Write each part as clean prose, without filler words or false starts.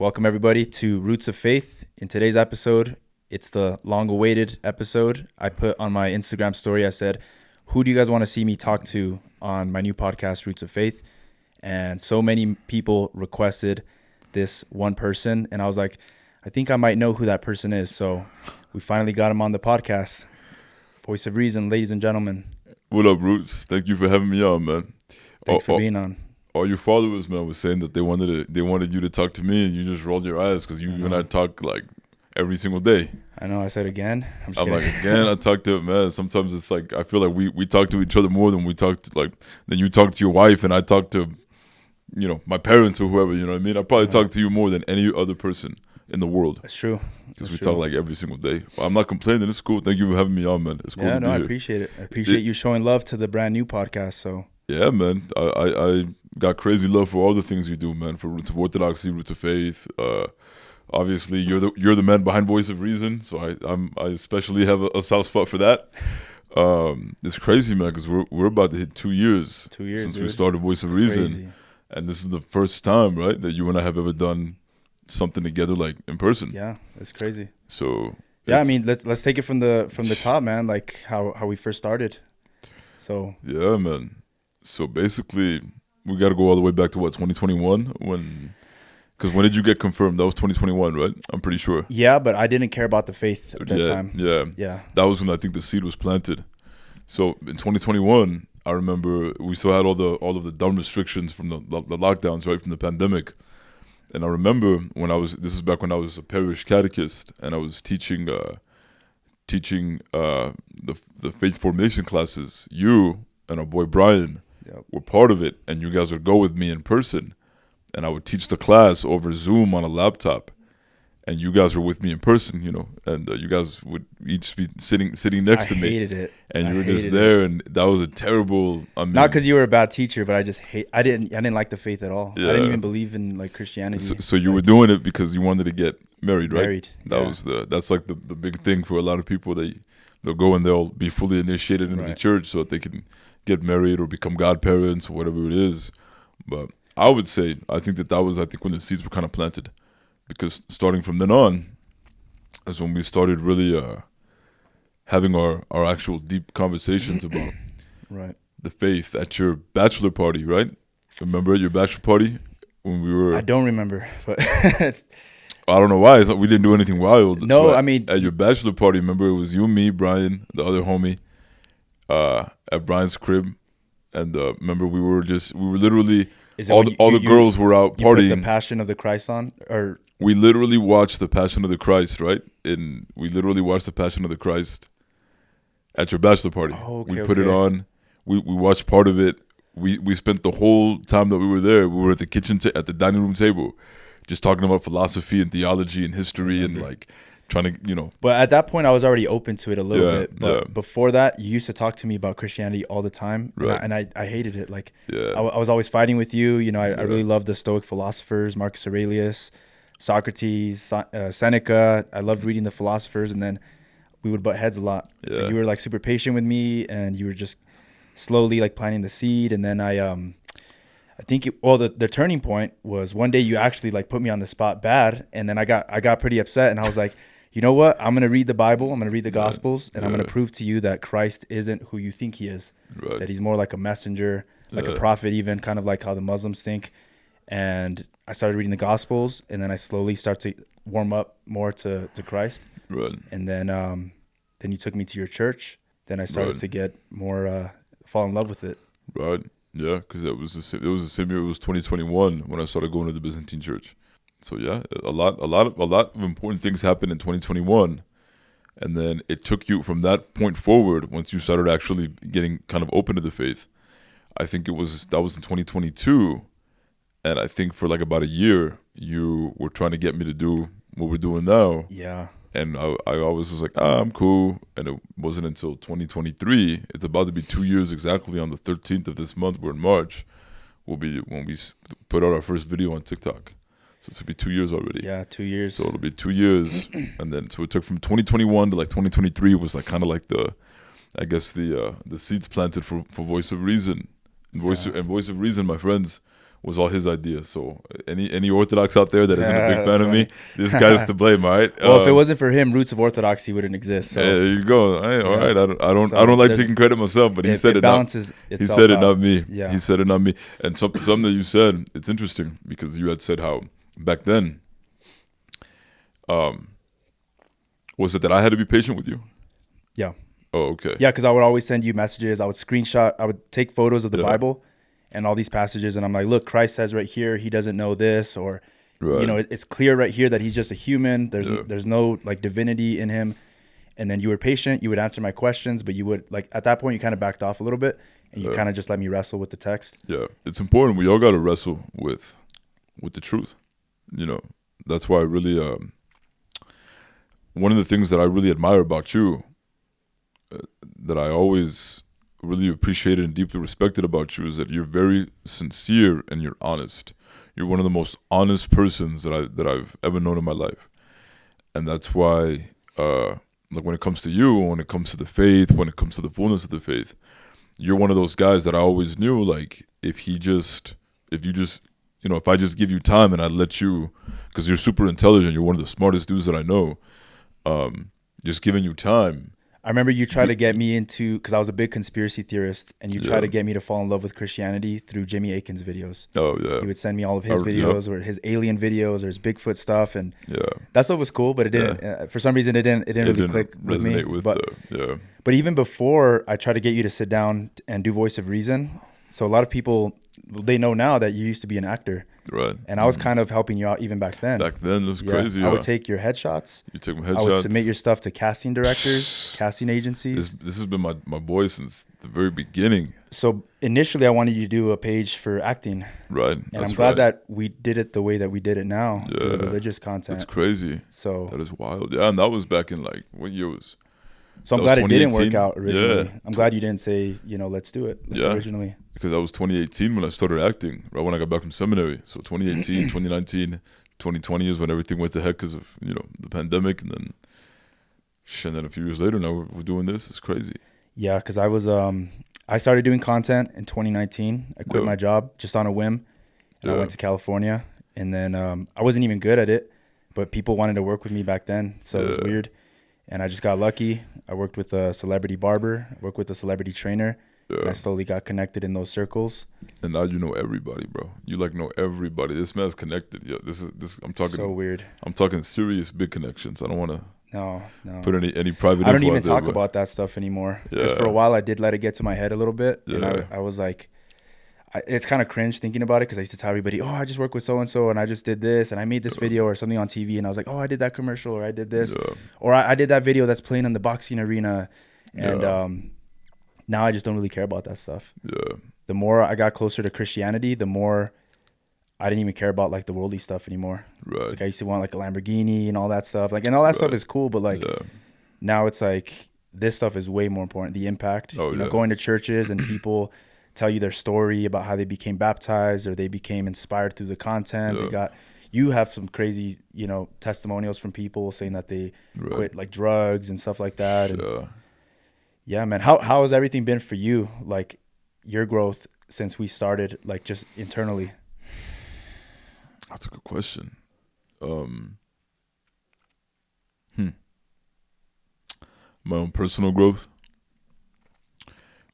Welcome, everybody, to Roots of Faith. In today's episode, it's the long-awaited episode. I put on my Instagram story, I said, who do you guys want to see me talk to on my new podcast, Roots of Faith? And so many people requested this one person. And I was like, I think I might know who that person is. So we finally got him on the podcast. Voice of Reason, ladies and gentlemen. What up, Roots? Thank you for having me on, man. Thanks for being on. All your followers, man, was saying that they wanted you to talk to me, and you just rolled your eyes because you and I talk like every single day. I know. I said again. I'm like, again, I talk to man. Sometimes it's like I feel like we talk to each other more than we talk to then you talk to your wife and I talk to, my parents or whoever. You know what I mean? I probably talk to you more than any other person in the world. That's true. Because we talk like every single day. But I'm not complaining. It's cool. Thank you for having me on, man. It's cool. Yeah, to be I here. appreciate it. I appreciate you showing love to the brand new podcast. So. Yeah, man. I got crazy love for all the things you do, man. For Roots of Orthodoxy, Roots of Faith. Obviously, you're the man behind Voice of Reason, so I especially have a soft spot for that. It's crazy, man, because we're about to hit 2 years. 2 years since dude. we started Voice of Reason, Crazy. And this is the first time, right, that you and I have ever done something together, like in person. Yeah, it's crazy. So yeah, I mean, let's take it from the top, man. Like how we first started. So yeah, man. So basically, we got to go all the way back to 2021 because when did you get confirmed? That was 2021, right? I'm pretty sure. Yeah, but I didn't care about the faith at that time. Yeah. That was when I think the seed was planted. So in 2021, I remember we still had all of the dumb restrictions from the lockdowns, right, from the pandemic. And I remember this is back when I was a parish catechist and I was teaching the faith formation classes. You and our boy Brian were part of it, and you guys would go with me in person, and I would teach the class over Zoom on a laptop, and you guys were with me in person, and you guys would each be sitting next to me. I hated it, and you were just there, and that was a terrible. Not because you were a bad teacher, but I didn't like the faith at all. Yeah. I didn't even believe in like Christianity. So you were doing it because you wanted to get married, right? Married. That's like the big thing for a lot of people. They'll go and they'll be fully initiated into the church so that they can get married or become godparents or whatever it is. But I would say, I think that was when the seeds were kind of planted, because starting from then on is when we started really having our actual deep conversations about the faith at your bachelor party, right? Remember at your bachelor party when we were? I don't remember, but I don't know why. It's like we didn't do anything wild. No, so I mean at your bachelor party, remember it was you, me, Brian, the other homie, at Brian's crib, and remember we were literally all the girls were out partying. You put the Passion of the Christ on, or we literally watched the Passion of the Christ, right? We literally watched the Passion of the Christ at your bachelor party. Oh, okay, we put it on. We watched part of it. We spent the whole time that we were there. We were at the at the dining room table, just talking about philosophy and theology and history and like trying to, But at that point, I was already open to it a little bit. But before that, you used to talk to me about Christianity all the time, right. and I hated it. Like, I was always fighting with you. I really loved the Stoic philosophers, Marcus Aurelius, Socrates, Seneca. I loved reading the philosophers, and then we would butt heads a lot. Yeah. You were like super patient with me, and you were just slowly like planting the seed. And then I think the turning point was one day you actually like put me on the spot bad, and then I got pretty upset, and I was like, you know what? I'm gonna read the Bible. I'm gonna read the Gospels, and I'm gonna prove to you that Christ isn't who you think he is. Right. That he's more like a messenger, like a prophet, even kind of like how the Muslims think. And I started reading the Gospels, and then I slowly started to warm up more to Christ. Right. And then you took me to your church. Then I started to get more fall in love with it. Right. Yeah, because it was the same year. It was 2021 when I started going to the Byzantine church. So yeah, a lot of important things happened in 2021, and then it took you from that point forward. Once you started actually getting kind of open to the faith, I think that was in 2022, and I think for like about a year you were trying to get me to do what we're doing now. Yeah. And I always was like, I'm cool. And it wasn't until 2023. It's about to be 2 years exactly on the 13th of this month. We're in March. Will be when we put out our first video on TikTok. So it's going to be 2 years already. Yeah, 2 years. So it'll be 2 years. And then, so it took from 2021 to like 2023 was like kind of like the seeds planted for Voice of Reason. And Voice of Reason, my friends, was all his idea. So any Orthodox out there that isn't a big fan that's of me, funny. this guy's to blame. All right. Well, if it wasn't for him, Roots of Orthodoxy wouldn't exist. So there you go. Hey, all yeah. right. So I don't like taking credit myself, but he said it. balances He itself said it, out. not me. Yeah. He said it, not me. And something that you said, it's interesting because you had said how back then, was it that I had to be patient with you? Yeah. Oh, okay. Yeah, because I would always send you messages. I would screenshot. I would take photos of the Yeah. Bible and all these passages, and I'm like, look, Christ says right here he doesn't know this, or Right. you know, it's clear right here that he's just a human. Yeah. There's no like divinity in him. And then you were patient. You would answer my questions, but you would like at that point you kind of backed off a little bit, and you Yeah. kind of just let me wrestle with the text. Yeah, it's important. We all got to wrestle with the truth. You know, that's why I really one of the things that I really admire about you, that I always really appreciated and deeply respected about you, is that you're very sincere and you're honest. You're one of the most honest persons that I've ever known in my life, and that's why, like when it comes to you, when it comes to the faith, when it comes to the fullness of the faith, you're one of those guys that I always knew, like, if I just give you time and I let you, because you're super intelligent, you're one of the smartest dudes that I know, just giving you time. I remember you tried to get me into, because I was a big conspiracy theorist, and you tried Yeah. to get me to fall in love with Christianity through Jimmy Akin's videos. Oh, yeah. He would send me all of his videos, or his alien videos, or his Bigfoot stuff, and Yeah. that stuff was cool. But it didn't. For some reason, it didn't really click with me. Resonate with But even before, I tried to get you to sit down and do Voice of Reason. So a lot of people, they know now that you used to be an actor. Right. And I was kind of helping you out even back then. Back then, it was crazy. I would take your headshots. You take my headshots. I would submit your stuff to casting directors, casting agencies. This has been my boy since the very beginning. So initially, I wanted you to do a page for acting. Right. And I'm glad that we did it the way that we did it now, through Yeah. the religious content. That's crazy. So That is wild. Yeah, and that was back in like, what year was? So I'm That was glad it didn't work 2018? out originally. Yeah. I'm glad you didn't say, let's do it originally. Because that was 2018 when I started acting, right when I got back from seminary. So 2018, 2019, 2020 is when everything went to heck because of, the pandemic. And then a few years later, now we're doing this. It's crazy. Yeah, because I started doing content in 2019. I quit my job just on a whim. And I went to California. And then I wasn't even good at it, but people wanted to work with me back then. So it was weird. And I just got lucky. I worked with a celebrity barber. I worked with a celebrity trainer. Yeah. And I slowly got connected in those circles. And now you know everybody, bro. You know everybody. This man's connected. Yeah, this. I'm talking. So weird. I'm talking serious big connections. I don't want to No. put any private. I don't info even out there, talk but about that stuff anymore. Because Yeah. for a while I did let it get to my head a little bit. Yeah. And I was like, it's kind of cringe thinking about it, because I used to tell everybody, I just work with so-and-so, and I just did this, and I made this video or something on TV, and I was like, I did that commercial, or I did this, or I did that video that's playing in the boxing arena. And now I just don't really care about that stuff. Yeah. The more I got closer to Christianity, the more I didn't even care about like the worldly stuff anymore. Right. Like I used to want like a Lamborghini and all that stuff. Like, and all that stuff is cool, but like now it's like this stuff is way more important. The impact, going to churches and people tell you their story about how they became baptized or they became inspired through the content. You have some crazy, testimonials from people saying that they quit like drugs and stuff like that. And yeah, man. How has everything been for you? Like your growth since we started, like just internally? That's a good question. My own personal growth.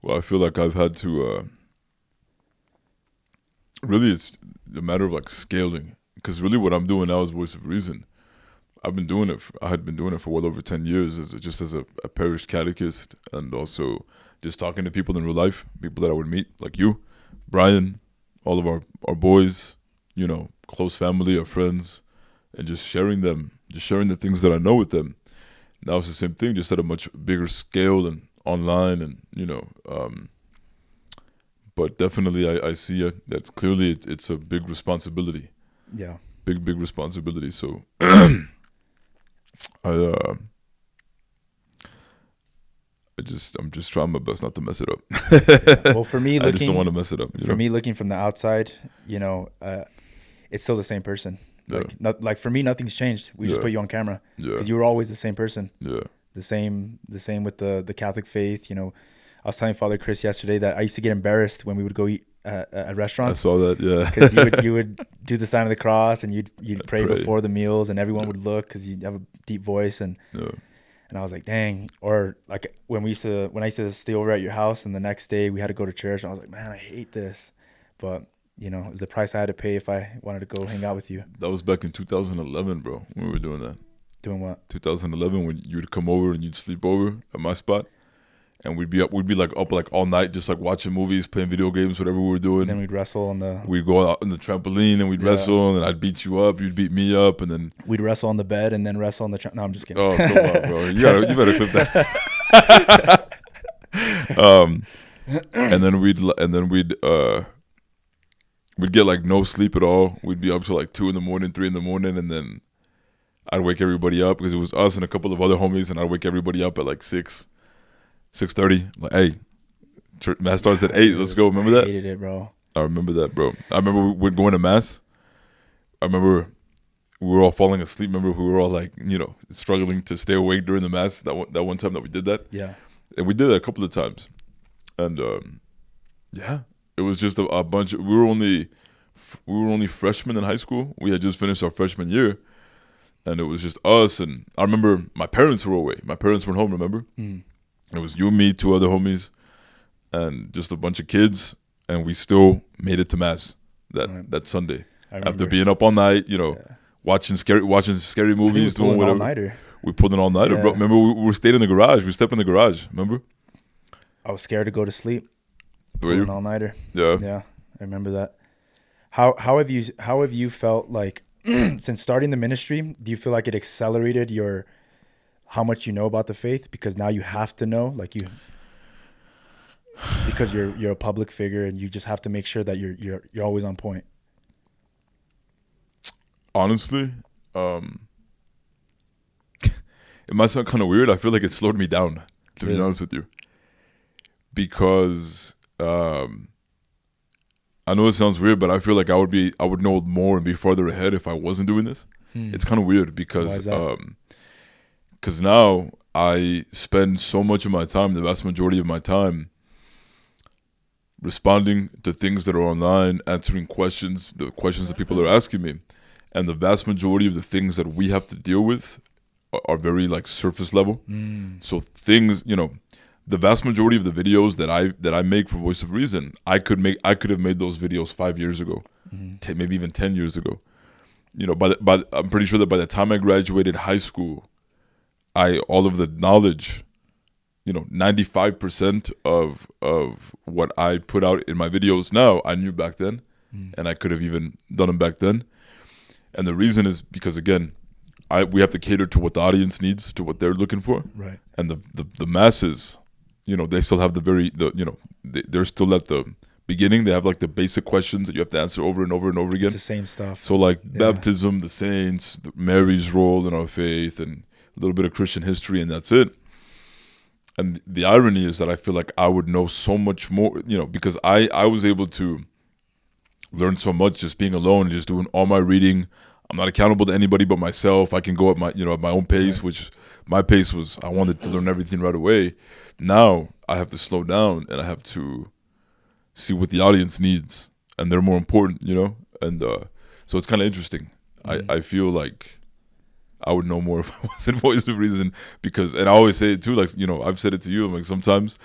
Well, I feel like I've had to. Really, it's a matter of like scaling. Because really, what I'm doing now is Voice of Reason. I had been doing it for well over 10 years as a parish catechist, and also just talking to people in real life, people that I would meet, like you, Brian, all of our boys, close family, our friends, and just sharing the things that I know with them. Now it's the same thing, just at a much bigger scale and online, and but definitely I see that clearly it's a big responsibility. Yeah, big responsibility. So. I'm just trying my best not to mess it up. Well, for me, I just don't want to mess it up. For me, looking from the outside, it's still the same person. Like for me, nothing's changed. We just put you on camera because you were always the same person. Yeah. The same with the Catholic faith. I was telling Father Chris yesterday that I used to get embarrassed when we would go eat at restaurants. I saw that, yeah. Because you would do the sign of the cross, and you'd pray before the meals, and everyone would look because you have a deep voice, and I was like, dang. Or like when I used to stay over at your house, and the next day we had to go to church, and I was like, man, I hate this, but it was the price I had to pay if I wanted to go hang out with you. That was back in 2011, bro, when we were doing that. Doing what? 2011, when you'd come over and you'd sleep over at my spot, and we'd be up like all night, just like watching movies, playing video games, whatever we were doing. And then we'd wrestle we'd go out on the trampoline and we'd wrestle, and I'd beat you up, you'd beat me up, and then we'd wrestle on the bed and then wrestle on the no, I'm just kidding. Oh, come on, bro. You better clip that. And then we'd get like no sleep at all. We'd be up till like 2 a.m, 3 a.m, and then I'd wake everybody up because it was us and a couple of other homies, and I'd wake everybody up at like 6:30. Like, hey, mass starts at 8. Let's go. Remember that? I hated it, bro. I remember that, bro. I remember we'd going to mass. I remember we were all falling asleep. Remember we were all like, struggling to stay awake during the mass. That one time that we did that. Yeah. And we did that a couple of times. And it was just a bunch of, we were only freshmen in high school. We had just finished our freshman year. And it was just us. And I remember my parents were away. My parents weren't home, remember? Mm. It was you, me, 2 other homies, and just a bunch of kids. And we still made it to mass that Sunday. After being up all night, watching scary movies, doing whatever. All-nighter. We pulled an all-nighter, bro. Remember, we stayed in the garage. We stepped in the garage, remember? I was scared to go to sleep. Were you? An all-nighter. Yeah. Yeah, I remember that. How have you felt like since starting the ministry? Do you feel like it accelerated how much you know about the faith? Because now you have to know, because you're a public figure, and you just have to make sure that you're always on point. Honestly, it might sound kind of weird. I feel like it slowed me down, to be honest with you, because I know it sounds weird, but I feel like I would know more and be farther ahead if I wasn't doing this. It's kind of weird because now I spend so much of my time, the vast majority of my time, responding to things that are online, answering the questions that people are asking me. And the vast majority of the things that we have to deal with are very like surface level. So things, the vast majority of the videos that I make for Voice of Reason, I could have made those videos 5 years ago, maybe even 10 years ago. But I'm pretty sure that by the time I graduated high school, all of the knowledge, 95% of what I put out in my videos now, I knew back then, and I could have even done them back then. And the reason is because, again, we have to cater to what the audience needs, to what they're looking for. Right. And the masses, they still have they're still at the beginning. They have like the basic questions that you have to answer over and over and over again. It's the same stuff. So like baptism, the saints, Mary's role in our faith, and a little bit of Christian history, and that's it. And the irony is that I feel like I would know so much more, because I was able to learn so much just being alone and just doing all my reading. I'm not accountable to anybody but myself. I can go at my own pace, which my pace was, I wanted to learn everything right away. Now I have to slow down and I have to see what the audience needs, and they're more important, and so it's kind of interesting. I feel like I would know more if I was in Voice of Reason, and I always say it too, like, I've said it to you, I'm like, sometimes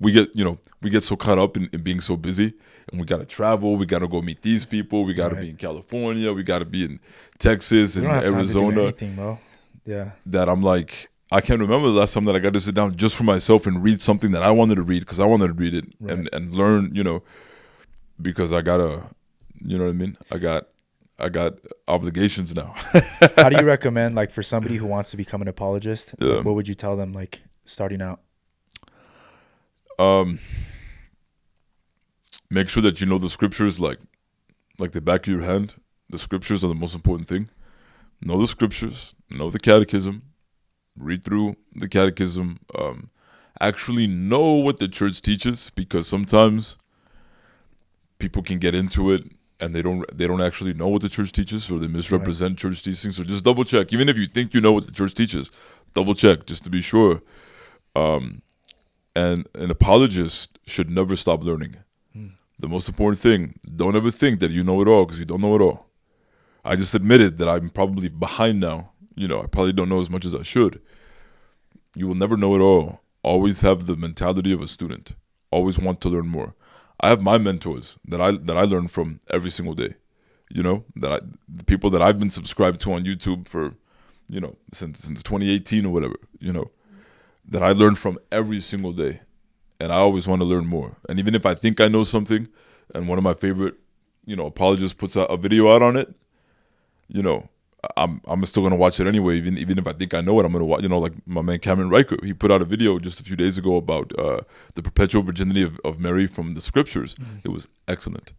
we get so caught up in being so busy, and we got to travel, we got to go meet these people, we got to be in California, we got to be in Texas and Arizona. Time to do anything, bro. Yeah. That I'm like, I can't remember the last time that I got to sit down just for myself and read something that I wanted to read because I wanted to read it and learn, because I gotta, you know what I mean? I got obligations now. How do you recommend, like, for somebody who wants to become an apologist, what would you tell them, like, starting out? Make sure that you know the scriptures like the back of your hand. The scriptures are the most important thing. Know the scriptures, know the catechism, read through the catechism, actually know what the church teaches, because sometimes people can get into it and they don't actually know what the church teaches, or they misrepresent church teachings. So just double check. Even if you think you know what the church teaches, double check just to be sure. And an apologist should never stop learning. the most important thing, don't ever think that you know it all, because you don't know it all. I just admitted that I'm probably behind now. I probably don't know as much as I should. You will never know it all. Always have the mentality of a student. Always want to learn more. I have my mentors that I learn from every single day. The people that I've been subscribed to on YouTube for, since 2018 or whatever, that I learn from every single day. And I always want to learn more. And even if I think I know something, and one of my favorite, apologists puts out a video out on it, I'm still gonna watch it anyway. Even if I think I know it, I'm gonna watch. Like my man Cameron Riker, he put out a video just a few days ago about the perpetual virginity of Mary from the scriptures. Mm-hmm. It was excellent.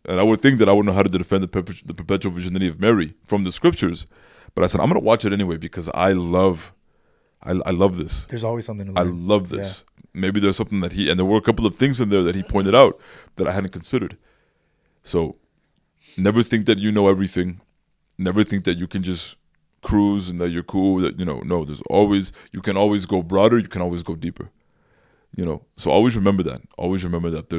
And I would think that I would know how to defend the perpetual virginity of Mary from the scriptures, but I said I'm gonna watch it anyway because I love this. There's always something to learn. I love this. Yeah. Maybe there's something that and there were a couple of things in there that he pointed out that I hadn't considered. So never think that you know everything. Never think that you can just cruise and that you're cool. That no, you can always go broader. You can always go deeper. So always remember that. Always remember that.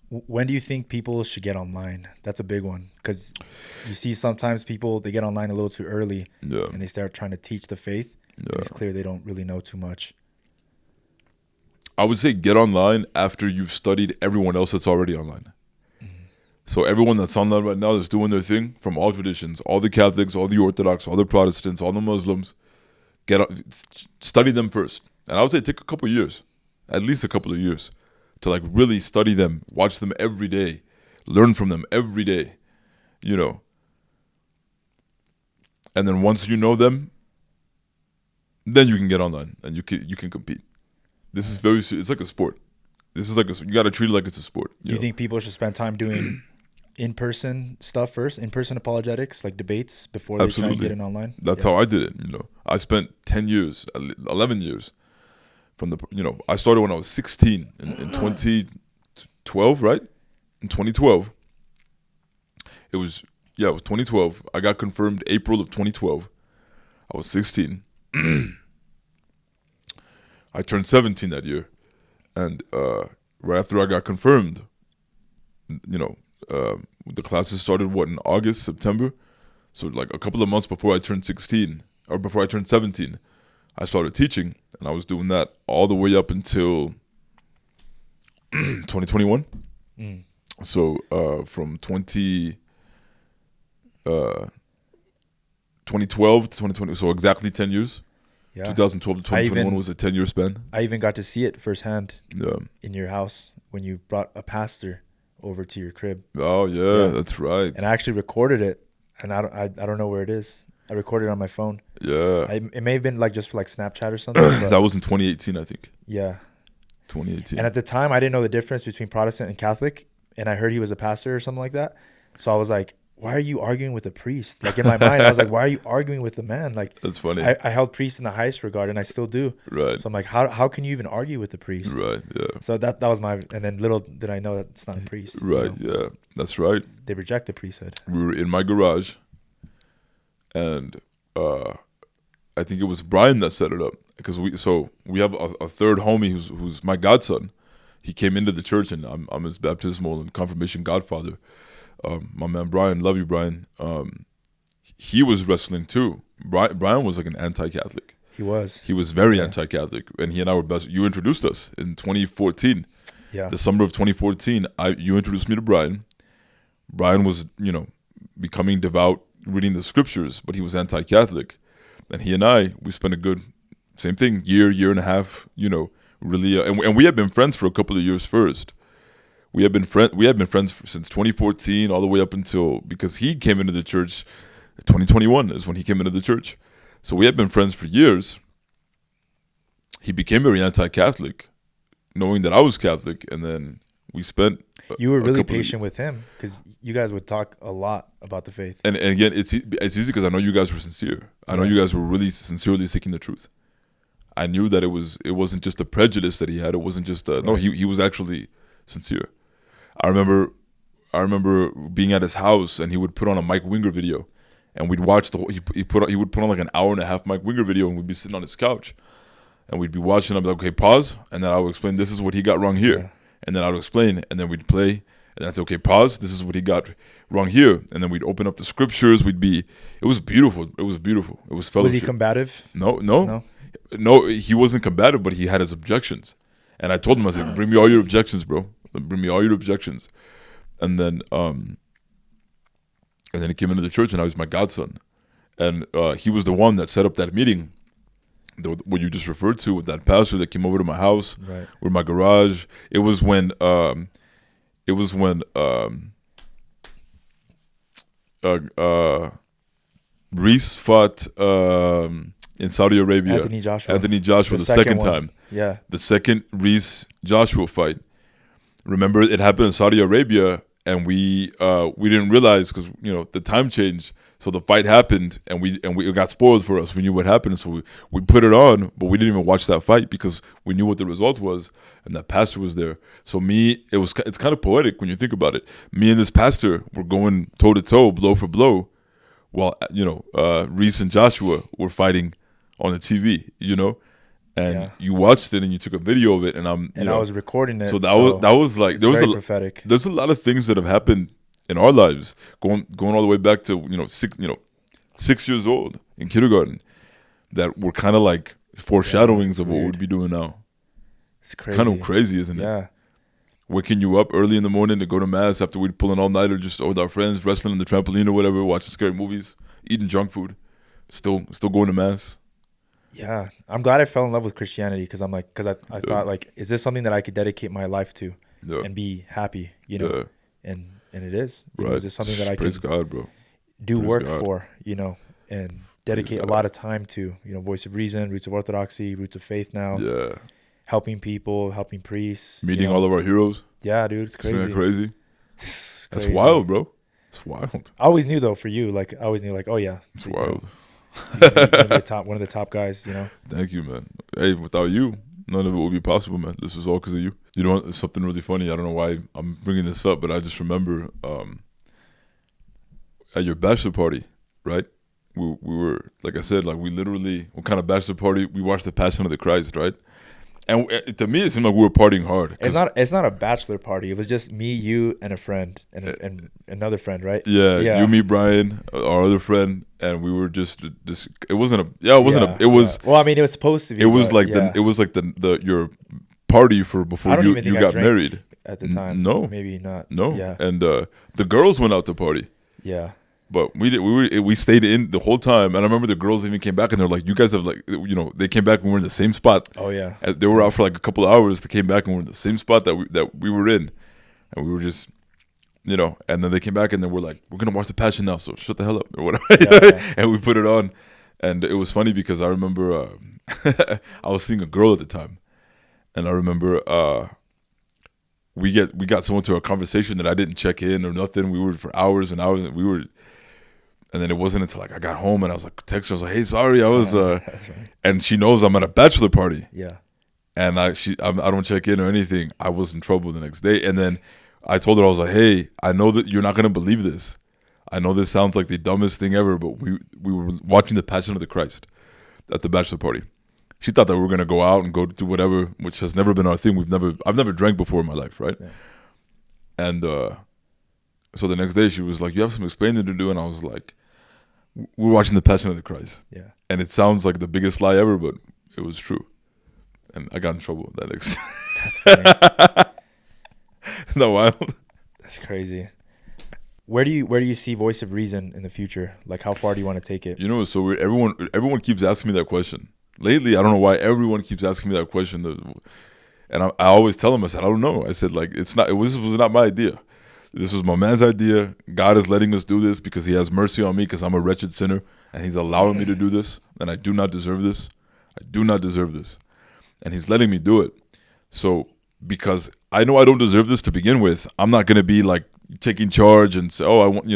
When do you think people should get online? That's a big one, because you see sometimes people, they get online a little too early, and they start trying to teach the faith. Yeah. It's clear they don't really know too much. I would say get online after you've studied everyone else that's already online. So everyone that's online right now that's doing their thing, from all traditions, all the Catholics, all the Orthodox, all the Protestants, all the Muslims, study them first. And I would say take a couple of years, at least a couple of years, to like really study them, watch them every day, learn from them every day, And then once you know them, then you can get online and you can compete. This is very serious. It's like a sport. You got to treat it like it's a sport. Do you think people should spend time doing in-person stuff first, in-person apologetics, like debates, before they try to get it online? That's how I did it. I spent 10 years, 11 years from I started when I was 16 in 2012, right? In 2012. It was 2012. I got confirmed April of 2012. I was 16. I turned 17 that year. And right after I got confirmed, the classes started in August, September. So like a couple of months before I turned 16, or before I turned 17, I started teaching, and I was doing that all the way up until 2021. So from 2012 to 2020, so exactly 10 years. Yeah. 2012 to 2021 was a 10-year span. I even got to see it firsthand in your house when you brought a pastor over to your crib. Oh, yeah, that's right. And I actually recorded it, and I don't know where it is. I recorded it on my phone. Yeah. It may have been just for Snapchat or something. That was in 2018, I think. Yeah. 2018. And at the time, I didn't know the difference between Protestant and Catholic, and I heard he was a pastor or something like that. So I was like, why are you arguing with a priest? In my mind, I was like, why are you arguing with the man? That's funny. I held priests in the highest regard, and I still do. Right. So I'm like, how can you even argue with the priest? Right, yeah. So that was my, and then little did I know that it's not a priest. Right, yeah. That's right. They reject the priesthood. We were in my garage, and I think it was Brian that set it up. Because we have a third homie who's my godson. He came into the church, and I'm his baptismal and confirmation godfather. My man Brian, love you, Brian. He was wrestling too. Brian was like an anti-Catholic. He was very anti-Catholic, and he and I were best. You introduced us in 2014. Yeah, the summer of 2014. You introduced me to Brian. Brian was becoming devout, reading the scriptures, but he was anti-Catholic, and he and we spent a good same thing year and a half. Really, and we had been friends for a couple of years first. We had been friends since 2014, all the way up until, because he came into the church. 2021 is when he came into the church, so we had been friends for years. He became very anti-Catholic, knowing that I was Catholic, and then we spent. You were really patient with him, because you guys would talk a lot about the faith. And again, it's easy because I know you guys were sincere. I know you guys were really sincerely seeking the truth. I knew that it wasn't just a prejudice that he had. It wasn't just no. He was actually sincere. I remember being at his house, and he would put on a Mike Winger video, and we'd watch he would put on like an hour and a half Mike Winger video, and we'd be sitting on his couch, and we'd be watching. I'd be like, okay, pause, and then I would explain, this is what he got wrong here, and then I would explain, and then we'd play, and then I'd say, okay, pause. This is what he got wrong here, and then we'd open up the scriptures. It was beautiful. It was beautiful. It was fellowship. Was he combative? No. He wasn't combative, but he had his objections, and I told him, I said, bring me all your objections, bro. Bring me all your objections, and then he came into the church, and I was my godson, and he was the one that set up that meeting. What you just referred to with that pastor that came over to my house, right, or my garage. It was when Reese fought in Saudi Arabia. Anthony Joshua the second time. Yeah. The second Reese Joshua fight. Remember, it happened in Saudi Arabia, and we didn't realize because the time changed. So the fight happened, and it got spoiled for us. We knew what happened, so we put it on, but we didn't even watch that fight because we knew what the result was, and that pastor was there. So it's kind of poetic when you think about it. Me and this pastor were going toe to toe, blow for blow, while Reese and Joshua were fighting on the TV. And you watched it and you took a video of it, and I was recording it. So that was like there was prophetic. There's a lot of things that have happened in our lives, going all the way back to 6 years old in kindergarten, that were kind of like foreshadowings of what we'd be doing now. It's crazy. Kind of crazy, isn't it? Yeah. Waking you up early in the morning to go to mass after we'd pull an all-nighter just with our friends, wrestling on the trampoline or whatever, watching scary movies, eating junk food, still going to mass. Yeah, I'm glad I fell in love with Christianity because I thought like, is this something that I could dedicate my life to and be happy, and it is. Right. Is this something that I Praise can God, bro. do Praise work God. for, and dedicate a lot of time to, Voice of Reason, Roots of Orthodoxy, Roots of Faith now. Yeah. Helping people, helping priests. Meeting all of our heroes. Yeah, dude, it's crazy. Isn't that crazy? It's That's crazy. wild, bro. It's wild. I always knew though for you, oh yeah. It's wild. You're gonna be one of the top guys, Thank you, man. Hey, without you, none of it would be possible, man. This was all because of you. It's something really funny. I don't know why I'm bringing this up, but I just remember at your bachelor party, right? We were, like I said, like we literally, what kind of bachelor party? We watched The Passion of the Christ, right? And to me, it seemed like we were partying hard. It's not a bachelor party. It was just me, you, and a friend, and another friend, right? Yeah, you, me, Brian, our other friend, and we were just it wasn't a it was. Well, I mean, it was supposed to be. It was like your party for before you got married at the time. No, maybe not. No, yeah. And the girls went out to party. Yeah. But we stayed in the whole time, and I remember the girls even came back and they're like, "You guys have they came back and we were in the same spot." Oh yeah, they were out for like a couple of hours. They came back and we were in the same spot that we were in, and we were just, and then they came back and then we're like, "We're gonna watch The Passion now, so shut the hell up," or whatever. Yeah. And we put it on, and it was funny because I remember I was seeing a girl at the time, and I remember we got someone to a conversation that I didn't check in or nothing. We were for hours and hours, and we were. And then it wasn't until like I got home and I was like, text her, I was like, "Hey, sorry, I was," that's right. And she knows I'm at a bachelor party. Yeah. And I don't check in or anything. I was in trouble the next day. And then I told her, I was like, "Hey, I know that you're not gonna believe this. I know this sounds like the dumbest thing ever, but we were watching The Passion of the Christ at the bachelor party." She thought that we were gonna go out and go do whatever, which has never been our thing. I've never drank before in my life, right? Yeah. And so the next day she was like, "You have some explaining to do," and I was like, "We're watching The Passion of the Christ." Yeah. And it sounds like the biggest lie ever, but it was true. And I got in trouble that next. That's funny. Isn't that wild? That's crazy. Where do you see Voice of Reason in the future? Like, how far do you want to take it? So weird. Everyone keeps asking me that question. Lately, I don't know why everyone keeps asking me that question. And I always tell them, I said, I don't know. I said, like, this was not my idea. This was my man's idea. God is letting us do this because he has mercy on me because I'm a wretched sinner, and he's allowing me to do this, and I do not deserve this. I do not deserve this. And he's letting me do it. So because I know I don't deserve this to begin with, I'm not going to be like taking charge and say, "Oh, I want,"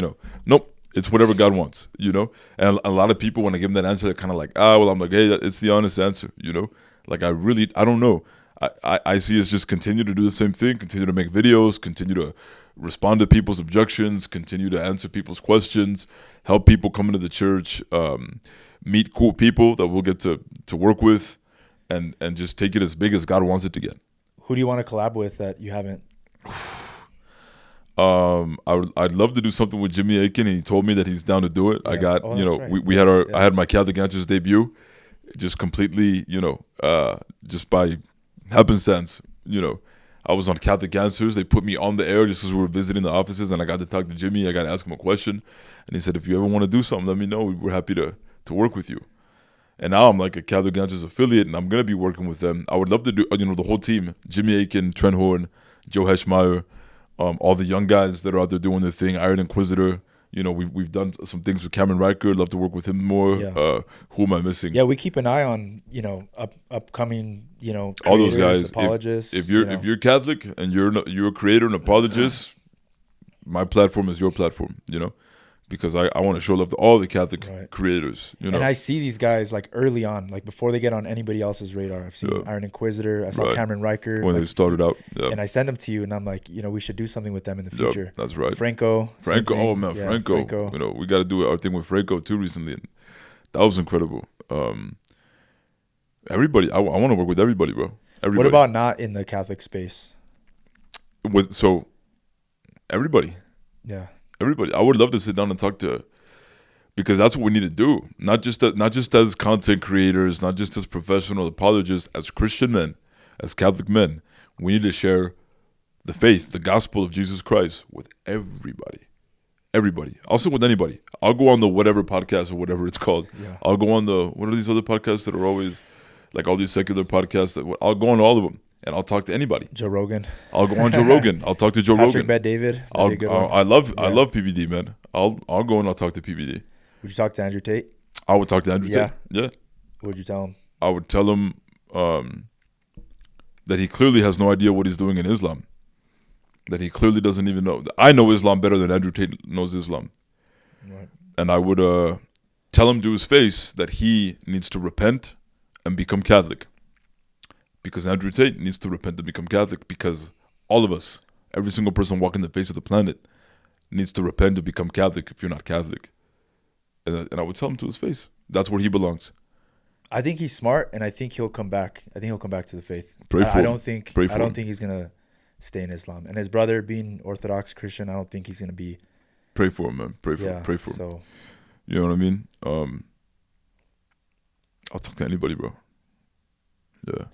Nope. It's whatever God wants, And a lot of people, when I give them that answer, they're kind of like, I'm like, "Hey, it's the honest answer," Like I don't know. I see us just continue to do the same thing, continue to make videos, continue to respond to people's objections, continue to answer people's questions, help people come into the church, meet cool people that we'll get to work with, and just take it as big as God wants it to get. Who do you want to collab with that you haven't? I'd love to do something with Jimmy Akin, and he told me that he's down to do it. Yeah. I got, Right. we had I had my Catholic Answers debut, just completely, just by happenstance, I was on Catholic Answers. They put me on the air just as we were visiting the offices, and I got to talk to Jimmy. I got to ask him a question, and he said, if you ever want to do something, let me know. We're happy to work with you. And now I'm like a Catholic Answers affiliate, and I'm going to be working with them. I would love to do, the whole team, Jimmy Akin, Trent Horn, Joe Heschmeyer, all the young guys that are out there doing their thing, Iron Inquisitor. We've done some things with Cameron Riker. Love to work with him more. Yeah. Who am I missing? Yeah, we keep an eye on, upcoming, all those creators, guys. apologists. If you're Catholic and you're a creator and apologist, my platform is your platform. Because I want to show love to all the Catholic creators. And I see these guys like early on, like before they get on anybody else's radar. I've seen Iron Inquisitor. I saw Cameron Riker when they started out. Yeah. And I send them to you, and I'm like, we should do something with them in the future. That's right. Franco. Oh man, Franco. We got to do our thing with Franco too recently, and that was incredible. Everybody, I want to work with everybody, bro. Everybody. What about not in the Catholic space? Everybody. Yeah. Everybody. I would love to sit down and talk to, because that's what we need to do. Not just as content creators, not just as professional apologists, as Christian men, as Catholic men. We need to share the faith, the gospel of Jesus Christ with everybody. Everybody. I'll sit with anybody. I'll go on the whatever podcast or whatever it's called. Yeah. I'll go on what are these other podcasts that are always like all these secular podcasts? I'll go on all of them. And I'll talk to anybody. Joe Rogan. I'll go on Joe Rogan. I'll talk to Joe Patrick Rogan. Bet David. I love PBD, man. I'll go and I'll talk to PBD. Would you talk to Andrew Tate? I would talk to Andrew Tate. Yeah. What would you tell him? I would tell him that he clearly has no idea what he's doing in Islam. That he clearly doesn't even know. I know Islam better than Andrew Tate knows Islam. Right. And I would tell him to his face that he needs to repent and become Catholic. Because Andrew Tate needs to repent and become Catholic, because all of us, every single person walking the face of the planet, needs to repent and become Catholic if you're not Catholic. And I would tell him to his face. That's where he belongs. I think he's smart, and I think he'll come back. I think he'll come back to the faith. Pray for him. I don't think he's gonna stay in Islam. And his brother being Orthodox Christian, I don't think he's gonna be. Pray for him, man. Pray for him. So, you know what I mean? I'll talk to anybody, bro. Yeah.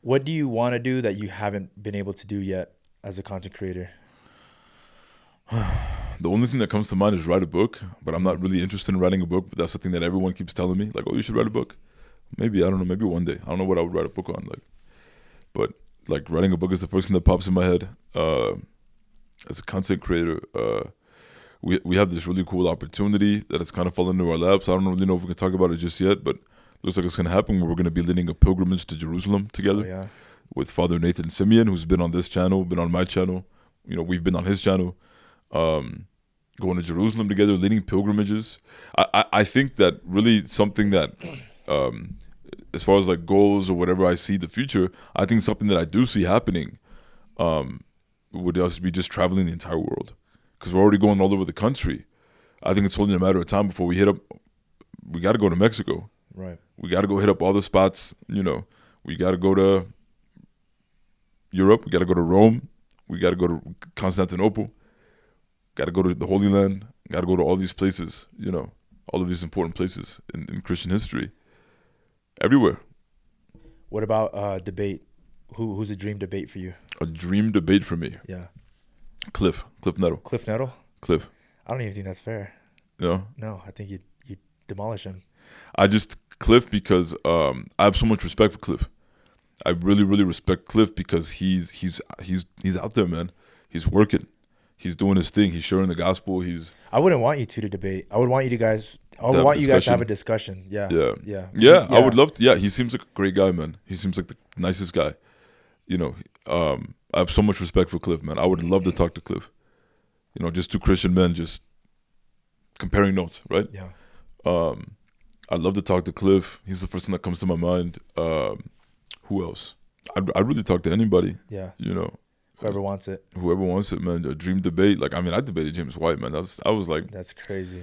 What do you want to do that you haven't been able to do yet as a content creator? The only thing that comes to mind is write a book, but I'm not really interested in writing a book. But that's the thing that everyone keeps telling me, like, oh, you should write a book. Maybe, I don't know, maybe one day. I don't know what I would write a book on, but writing a book is the first thing that pops in my head. As a content creator, we have this really cool opportunity that has kind of fallen into our laps. I don't really know if we can talk about it just yet, but looks like it's going to happen. We're going to be leading a pilgrimage to Jerusalem together with Father Nathan Simeon, who's been on this channel, been on my channel. We've been on his channel. Going to Jerusalem together, leading pilgrimages. I think that really something that, as far as like goals or whatever I see the future, I think something that I do see happening would also be just traveling the entire world. Because we're already going all over the country. I think it's only a matter of time before we hit up. We got to go to Mexico. Right. We got to go hit up all the spots, We got to go to Europe. We got to go to Rome. We got to go to Constantinople. Got to go to the Holy Land. Got to go to all these places, all of these important places in Christian history. Everywhere. What about debate? Who's a dream debate for you? A dream debate for me? Yeah. Cliff Nettle. Cliff Nettle? Cliff. I don't even think that's fair. No? No, I think you demolish him. Cliff because I have so much respect for Cliff. I really, really respect Cliff because he's out there, man. He's working. He's doing his thing. He's sharing the gospel. I wouldn't want you two to debate. I would want you guys to have a discussion. Yeah. I would love to. Yeah, he seems like a great guy, man. He seems like the nicest guy. I have so much respect for Cliff, man. I would love to talk to Cliff. Just two Christian men just comparing notes, right? Yeah. I'd love to talk to Cliff. He's the first one that comes to my mind. Who else? I'd really talk to anybody. Yeah. Whoever wants it. Whoever wants it, man. A dream debate. I debated James White, man. I was like, that's crazy.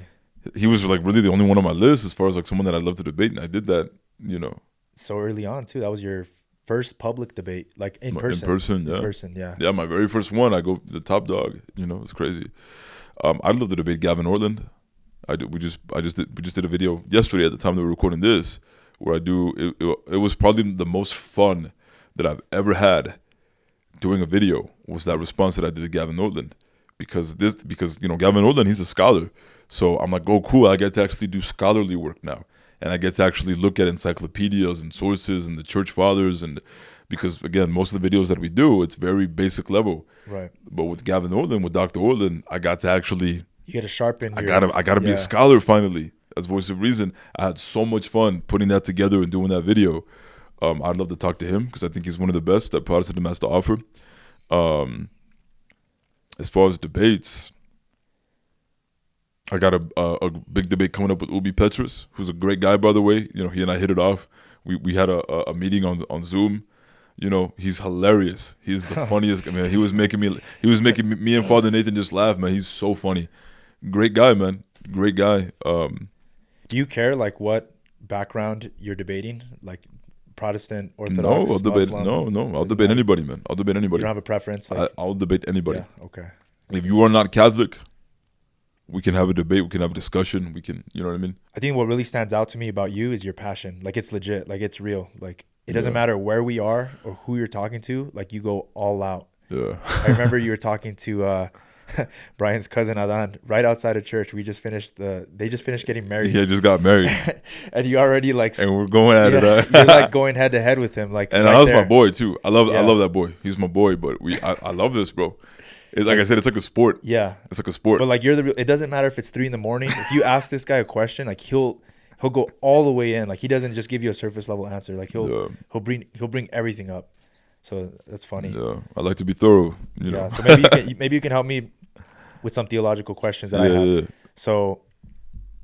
He was like really the only one on my list as far as like someone that I'd love to debate, and I did that. So early on too. That was your first public debate, like in person. In person, yeah. In person, yeah. Yeah, my very first one, I go the top dog. It's crazy. I'd love to debate Gavin Ortland. We just did a video yesterday at the time that we're recording this, where it was probably the most fun that I've ever had doing a video, was that response that I did to Gavin Ortland. Because Gavin Ortland, he's a scholar. So I'm like, oh, cool, I get to actually do scholarly work now. And I get to actually look at encyclopedias and sources and the church fathers. And because, again, most of the videos that we do, it's very basic level. Right. But with Gavin Ortland, with Dr. Ortland, I got to actually... You got to sharpen I gotta be a scholar finally, as Voice of Reason. I had so much fun putting that together and doing that video. I'd love to talk to him because I think he's one of the best that Protestantism has to offer. As far as debates, I got a big debate coming up with Ubi Petrus, who's a great guy, by the way. He and I hit it off. We had a meeting on Zoom. He's hilarious. He's the funniest, man. He was making me and Father Nathan just laugh, man. He's so funny. Great guy, man. Great guy. Do you care like what background you're debating? Like Protestant, Orthodox, Muslim? No. I'll debate anybody, man. I'll debate anybody. You don't have a preference? I'll debate anybody. Yeah, okay. If you are not Catholic, we can have a debate. We can have a discussion. We can, you know what I mean? I think what really stands out to me about you is your passion. Like it's legit. Like it's real. Like it doesn't matter where we are or who you're talking to. Like you go all out. Yeah. I remember you were talking to Brian's cousin Adan right outside of church. They just finished getting married. Yeah, just got married. And you already like, and we're going at it. You're like going head to head with him. Like, and right that's there. my boy too. I love that boy. He's my boy. But I love this, bro. It's like I said, it's like a sport. Yeah, it's like a sport. But like it doesn't matter if it's 3 a.m. If you ask this guy a question, like he'll go all the way in. Like he doesn't just give you a surface level answer. Like he'll bring everything up. So that's funny. Yeah, I like to be thorough. Yeah. So maybe you can help me with some theological questions that I have. Yeah. So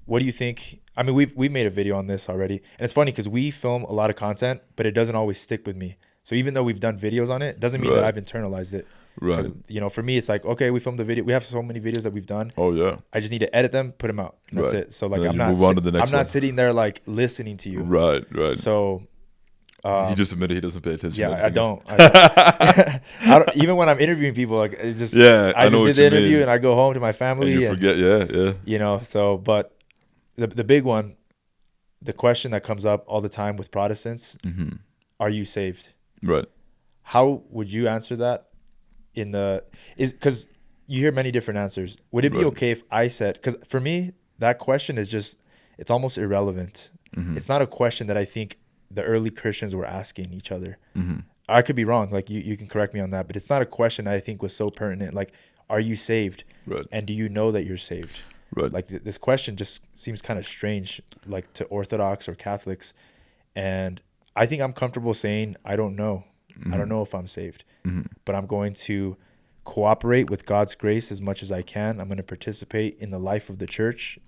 what do you think? I mean, we've made a video on this already, and it's funny because we film a lot of content, but it doesn't always stick with me. So even though we've done videos on it, doesn't mean that I've internalized it. Right. For me, it's like, okay, we filmed the video. We have so many videos that we've done. Oh yeah. I just need to edit them, put them out, and that's it. So like, I'm not sitting there like listening to you. Right. So. He just admitted he doesn't pay attention. Yeah, I don't. I don't. Even when I'm interviewing people, like it's just. Yeah, I just did the interview and I go home to my family. And you forget. Yeah. So, but the big one, the question that comes up all the time with Protestants, are you saved? Right. How would you answer that? Because you hear many different answers. Would it be okay if I said? Because for me, that question is just, it's almost irrelevant. It's not a question that I think the early Christians were asking each other. I could be wrong. Like you can correct me on that, but it's not a question that I think was so pertinent. Like, are you saved? Right. And do you know that you're saved? Right. Like this question just seems kind of strange, like to Orthodox or Catholics. And I think I'm comfortable saying, I don't know. I don't know if I'm saved, but I'm going to cooperate with God's grace as much as I can. I'm going to participate in the life of the church,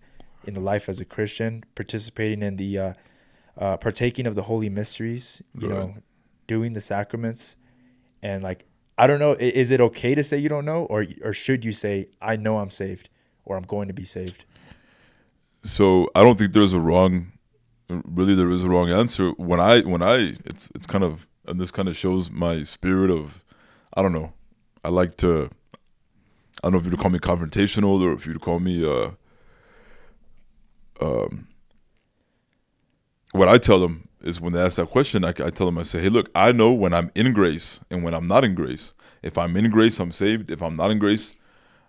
in the life as a Christian, participating in the, partaking of the holy mysteries, doing the sacraments. And like, I don't know, is it okay to say you don't know, or should you say, I know I'm saved, or I'm going to be saved? So I don't think there is a wrong answer. It's kind of, and this kind of shows my spirit of, I don't know. I don't know if you'd call me confrontational or if you'd call me, what I tell them is when they ask that question, I tell them, I say, hey, look, I know when I'm in grace and when I'm not in grace. If I'm in grace, I'm saved. If I'm not in grace,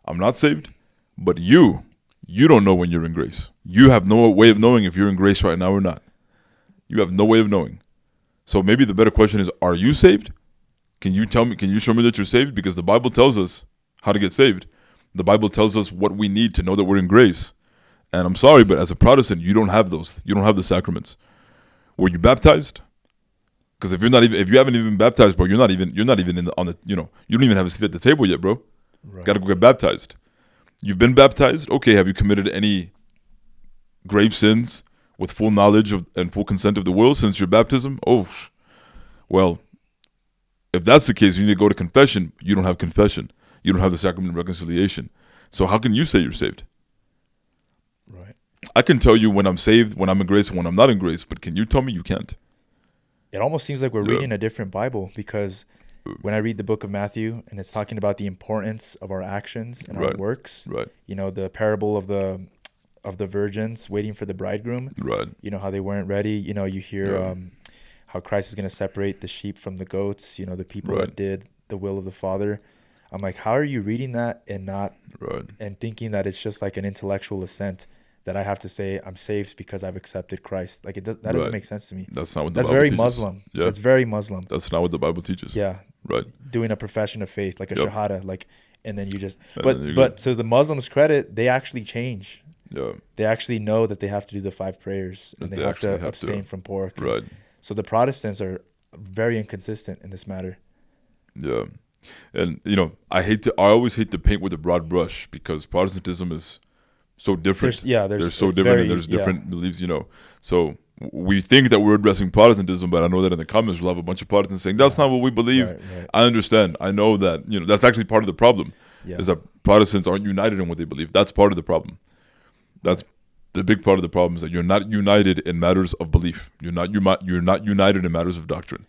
I'm not saved. But you don't know when you're in grace. You have no way of knowing if you're in grace right now or not. You have no way of knowing. So maybe the better question is, are you saved? Can you show me that you're saved? Because the Bible tells us how to get saved. The Bible tells us what we need to know that we're in grace. And I'm sorry, but as a Protestant, you don't have those. You don't have the sacraments. Were you baptized? Because if you haven't even been baptized, bro, you're not even you don't even have a seat at the table yet, bro. Right. Got to go get baptized. You've been baptized? Okay, have you committed any grave sins with full knowledge of and full consent of the will since your baptism? Oh, well, if that's the case, you need to go to confession. You don't have confession. You don't have the sacrament of reconciliation. So how can you say you're saved? Right. I can tell you when I'm saved, when I'm in grace, and when I'm not in grace, but can you tell me you can't? it almost seems like we're Yeah. reading a different Bible, because when I read the book of Matthew and it's talking about the importance of our actions and our Right. works, Right. the parable of the virgins waiting for the bridegroom, Right. how they weren't ready. You hear Yeah. how Christ is going to separate the sheep from the goats, the people Right. that did the will of the Father. I'm like, how are you reading that and Right. thinking that it's just like an intellectual assent that I have to say I'm saved because I've accepted Christ? Like, that doesn't Right. make sense to me. That's not what the That's Bible very teaches. Muslim. Yeah. That's very Muslim. That's not what the Bible teaches. Yeah. Right. Doing a profession of faith, like a Yep. shahada, like, and then you just, And then you're but good. to the Muslims' credit, they actually change. Yeah. They actually know that they have to do the 5 prayers and That they they have to actually have to. abstain from pork. Right. So the Protestants are very inconsistent in this matter. Yeah. And I always hate to paint with a broad brush, because Protestantism is so different. They're so it's different, very- and there's yeah. different beliefs, So we think that we're addressing Protestantism, but I know that in the comments we'll have a bunch of Protestants saying that's not what we believe. Right. I understand. I know that, that's actually part of the problem. Yeah. Is that Protestants aren't united in what they believe. That's part of the problem. That's the big part of the problem, is that you're not united in matters of belief. You're not united in matters of doctrine.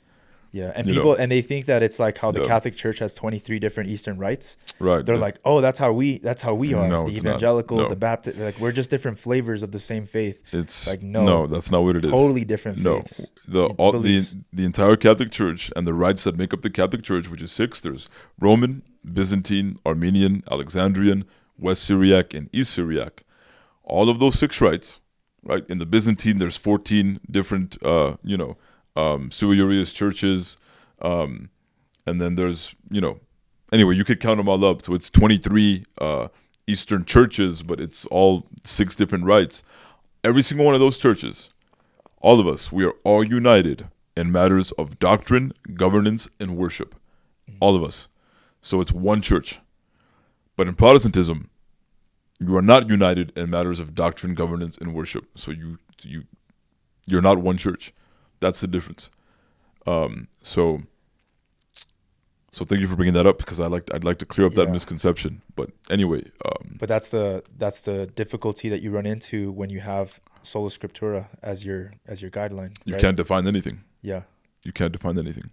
Yeah, and and they think that it's like how the Yeah. Catholic Church has 23 different Eastern rites. Right. They're like, oh, that's how we are. No, The it's not. evangelicals, No. the Baptist, like, we're just different flavors of the same faith. It's like, no, that's not what it is. Totally different No, faiths. the entire Catholic Church and the rites that make up the Catholic Church, which is 6, there's Roman, Byzantine, Armenian, Alexandrian, West Syriac, and East Syriac. All of those 6 rites, right? In the Byzantine, there's 14 different, Suiurius churches, and then there's, anyway, you could count them all up. So it's 23 Eastern churches, but it's all 6 different rites. Every single one of those churches, all of us, we are all united in matters of doctrine, governance, and worship. All of us. So it's one church. But in Protestantism, you are not united in matters of doctrine, governance, and worship. So you're not one church. That's the difference. So thank you for bringing that up, because I'd like to clear up that misconception. But anyway, but that's the difficulty that you run into when you have sola scriptura as your guideline. you right? can't define anything. Yeah. You can't define anything.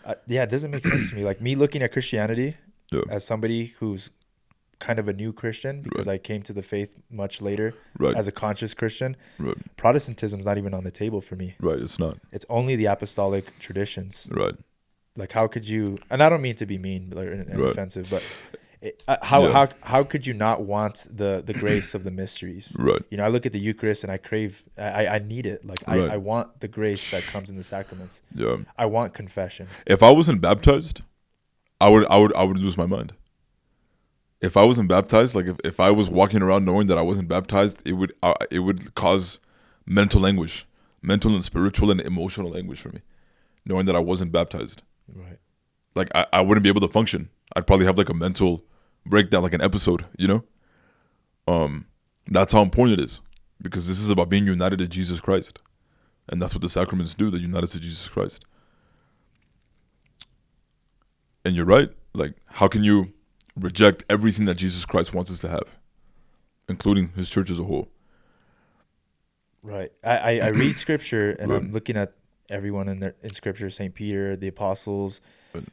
It doesn't make sense to me. Like, me looking at Christianity as somebody who's kind of a new Christian, because I came to the faith much later as a conscious Christian. Right. Protestantism's not even on the table for me. Right. It's not. It's only the apostolic traditions. Right. Like, how could you? And I don't mean to be mean and offensive, but how could you not want the grace of the mysteries? Right. I look at the Eucharist and I crave. I need it. Like, I want the grace that comes in the sacraments. Yeah. I want confession. If I wasn't baptized, I would lose my mind. If I wasn't baptized, like if I was walking around knowing that I wasn't baptized, it would cause mental anguish, mental and spiritual and emotional anguish for me, knowing that I wasn't baptized. Right. Like I wouldn't be able to function. I'd probably have like a mental breakdown, like an episode, That's how important it is, because this is about being united to Jesus Christ. And that's what the sacraments do. They unite us to Jesus Christ. And you're right. Like, how can you reject everything that Jesus Christ wants us to have, including his church as a whole? Right. I read scripture and I'm looking at everyone in scripture, St. Peter, the apostles,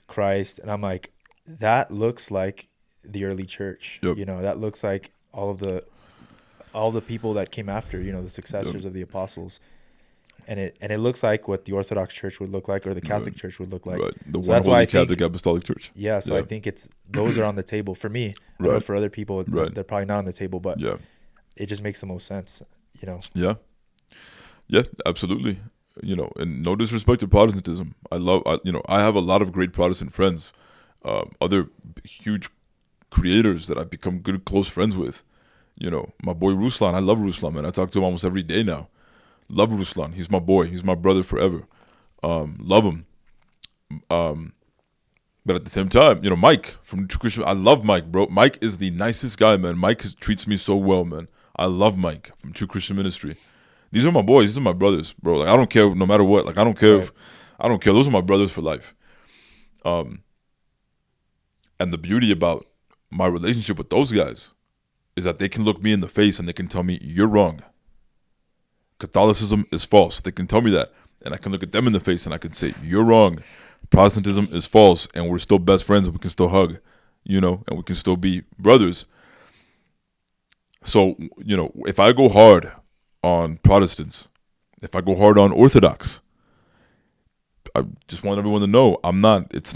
Christ, and I'm like, that looks like the early church. Yep. That looks like all the people that came after, the successors of the apostles. And it looks like what the Orthodox Church would look like, or the Catholic Church would look like. Right. The So one that's why holy I think- Catholic Apostolic Church. Yeah, so I think those are on the table for me. I know for other people, they're probably not on the table, but it just makes the most sense, Yeah. Yeah, absolutely. And no disrespect to Protestantism. I have a lot of great Protestant friends, other huge creators that I've become good, close friends with. My boy Ruslan, I love Ruslan, man. I talk to him almost every day now. Love Ruslan. He's my boy. He's my brother forever. Love him. But at the same time, Mike from True Christian, I love Mike, bro. Mike is the nicest guy, man. Mike treats me so well, man. I love Mike from True Christian Ministry. These are my boys. These are my brothers, bro. Like, I don't care no matter what. Like, I don't care. I don't care. Those are my brothers for life. And the beauty about my relationship with those guys is that they can look me in the face and they can tell me, you're wrong. Catholicism is false. They can tell me that. and I can look at them in the face and I can say, you're wrong. Protestantism is false, and we're still best friends and we can still hug, you know, and we can still be brothers. So, you know, if I go hard on Protestants, if I go hard on Orthodox, I just want everyone to know this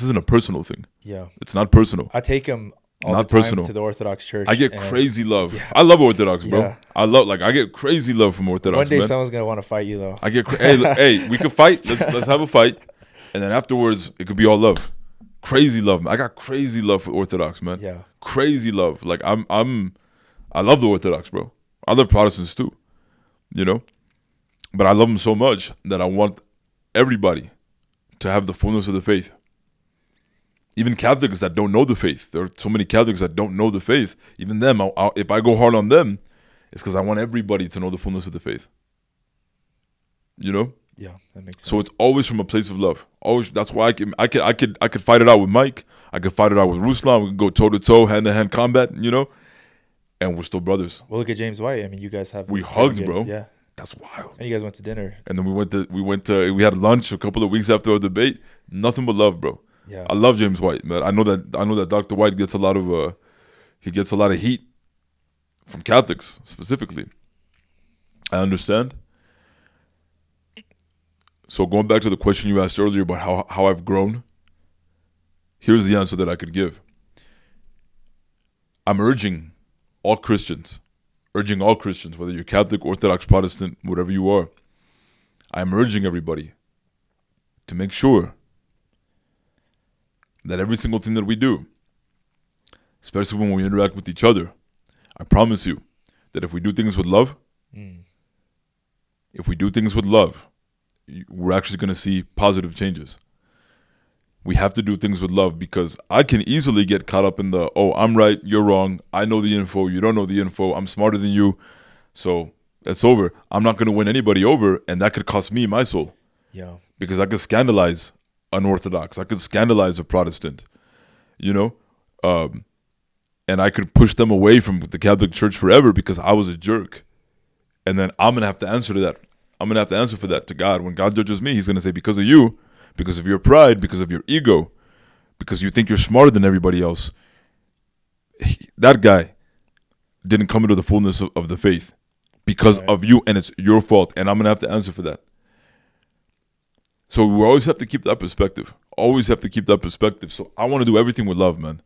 isn't a personal thing. Yeah. It's not personal. I take them all Not the time personal. to the Orthodox church. I get crazy love. Yeah. I love Orthodox, bro. Yeah. I get crazy love from Orthodox. One day man. someone's gonna want to fight you though. I get hey, we can fight. Let's have a fight, and then afterwards it could be all love, crazy love. Man. I got crazy love for Orthodox, man. Yeah. Crazy love. Like I love the Orthodox, bro. I love Protestants too, you know, but I love them so much that I want everybody to have the fullness of the faith. Even Catholics that don't know the faith. There are so many Catholics that don't know the faith. Even them, if I go hard on them, it's because I want everybody to know the fullness of the faith. You know? Yeah, that makes sense. So it's always from a place of love. Always. That's why I could fight it out with Mike. I could fight it out with Ruslan. We could go toe to toe, hand to hand combat. You know, and we're still brothers. Well, look at James White. I mean, you guys have we hugged, good, bro. Yeah, that's wild. And you guys went to dinner. And then we had lunch a couple of weeks after our debate. Nothing but love, bro. Yeah, I love James White, man. I know that Dr. White gets a lot of heat from Catholics specifically. I understand. So going back to the question you asked earlier about how I've grown, here's the answer that I could give. I'm urging all Christians, whether you're Catholic, Orthodox, Protestant, whatever you are, I'm urging everybody to make sure that every single thing that we do, especially when we interact with each other, I promise you that if we do things with love, we're actually going to see positive changes. We have to do things with love because I can easily get caught up in the, oh, I'm right, you're wrong, I know the info, you don't know the info, I'm smarter than you, so it's over. I'm not going to win anybody over, and that could cost me my soul. Yeah. Because I could scandalize an Orthodox, I could scandalize a Protestant, you know, and I could push them away from the Catholic Church forever because I was a jerk. And then I'm going to have to answer to that. I'm going to have to answer for that to God. When God judges me, he's going to say, because of you, because of your pride, because of your ego, because you think you're smarter than everybody else, that guy didn't come into the fullness of the faith because of you, and it's your fault, and I'm going to have to answer for that. So we always have to keep that perspective. Always have to keep that perspective. So I want to do everything with love, man.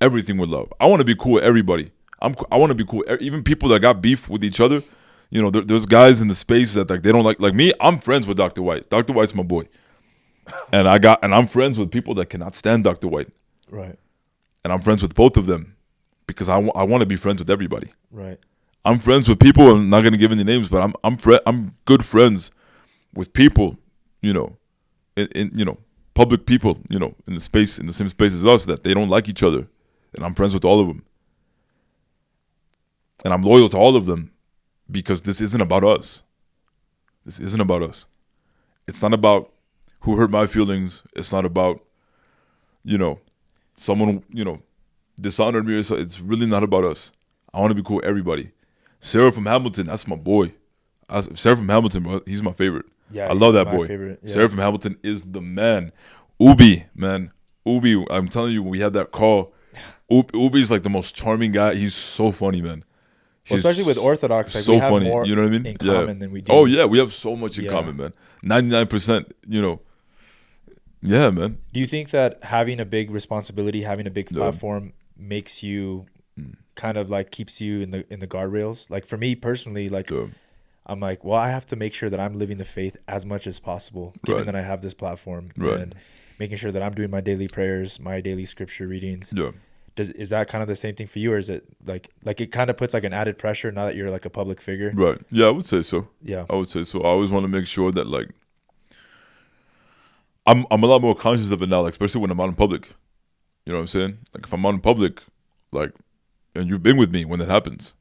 Everything with love. I want to be cool with everybody. I want to be cool. Even people that got beef with each other. You know, there's guys in the space that like they don't like me. I'm friends with Dr. White. Dr. White's my boy, and I'm friends with people that cannot stand Dr. White. Right. And I'm friends with both of them because I want to be friends with everybody. Right. I'm friends with people. I'm not going to give any names, but I'm good friends with people. You know, in you know, public people. You know, in the same space as us that they don't like each other, and I'm friends with all of them, and I'm loyal to all of them. Because this isn't about us. This isn't about us. It's not about who hurt my feelings. It's not about, you know, someone, you know, dishonored me. It's really not about us. I want to be cool with everybody. Sarah from Hamilton, that's my boy. Sarah from Hamilton, bro, he's my favorite. Yeah, I love that boy. Favorite. Yeah. Sarah from Hamilton is the man. Ubi, man. Ubi, I'm telling you, when we had that call, Ubi's like the most charming guy. He's so funny, man. Well, especially with Orthodox, like so we have funny, more you know what I mean? in common than we do. Oh yeah, we have so much in common, man. 99%, you know. Yeah, man. Do you think that having a big responsibility, having a big platform, makes you kind of like keeps you in the guardrails? Like for me personally, like I'm like, well, I have to make sure that I'm living the faith as much as possible, given that I have this platform, and making sure that I'm doing my daily prayers, my daily scripture readings. Yeah. Is that kind of the same thing for you, or is it like it kind of puts like an added pressure now that you're like a public figure? Right. Yeah, I would say so. Yeah. I would say so. I always want to make sure that like I'm a lot more conscious of it now, like especially when I'm out in public. You know what I'm saying? Like if I'm out in public, like, and you've been with me when that happens,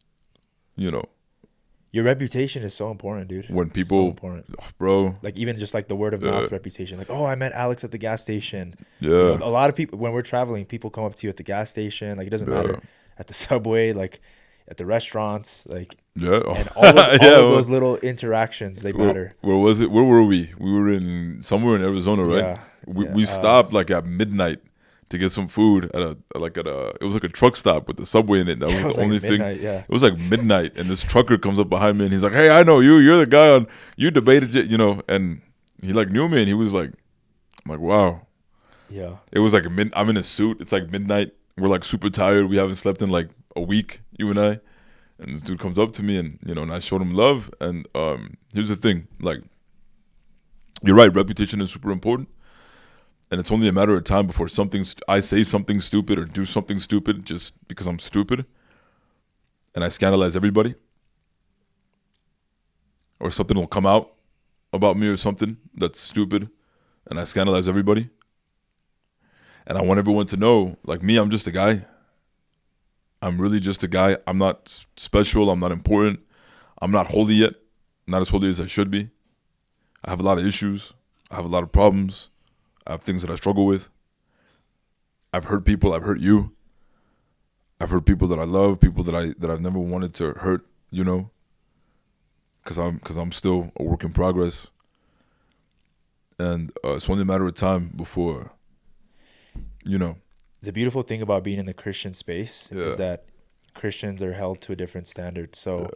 you know. Your reputation is so important, dude. When people, so important. Bro. Like even just like the word of mouth reputation. Like, oh, I met Alex at the gas station. Yeah. You know, a lot of people, when we're traveling, people come up to you at the gas station. Like it doesn't matter at the subway, like at the restaurants. Like Yeah. And all of those little interactions, they matter. Where was it? Where were we? We were in somewhere in Arizona, right? Yeah. We stopped like at midnight to get some food at a it was like a truck stop with the subway in it. That was the only thing. Yeah. It was like midnight, and this trucker comes up behind me and he's like, "Hey, I know you. You're the guy on you debated it, you know." And he like knew me, and he was like, "I'm like, wow." Yeah. It was like I'm in a suit. It's like midnight. We're like super tired. We haven't slept in like a week, you and I. And this dude comes up to me, and and I showed him love. And here's the thing, like, you're right. Reputation is super important, and it's only a matter of time before I say something stupid or do something stupid just because I'm stupid, and I scandalize everybody, or something will come out about me or something that's stupid, and I scandalize everybody. And I want everyone to know, like me, I'm just a guy. I'm really just a guy. I'm not special. I'm not important. I'm not holy yet. Not as holy as I should be. I have a lot of issues. I have a lot of problems. I have things that I struggle with. I've hurt people. I've hurt you. I've hurt people that I love, people that I've never wanted to hurt, you know, because I'm still a work in progress. And it's only a matter of time before, you know. The beautiful thing about being in the Christian space Yeah. is that Christians are held to a different standard. So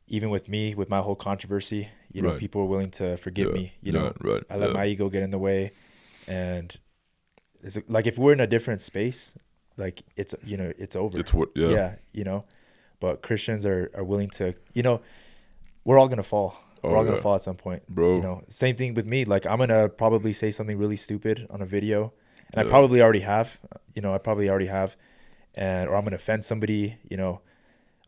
even with me, with my whole controversy, you know, people are willing to forgive me. You know, I let my ego get in the way, and it's like if we're in a different space, like it's it's over. It's what you know. But Christians are willing to, you know, we're all gonna fall. We're all gonna fall at some point, bro. You know, same thing with me. Like I'm gonna probably say something really stupid on a video. And I probably already have, or I'm going to offend somebody, you know,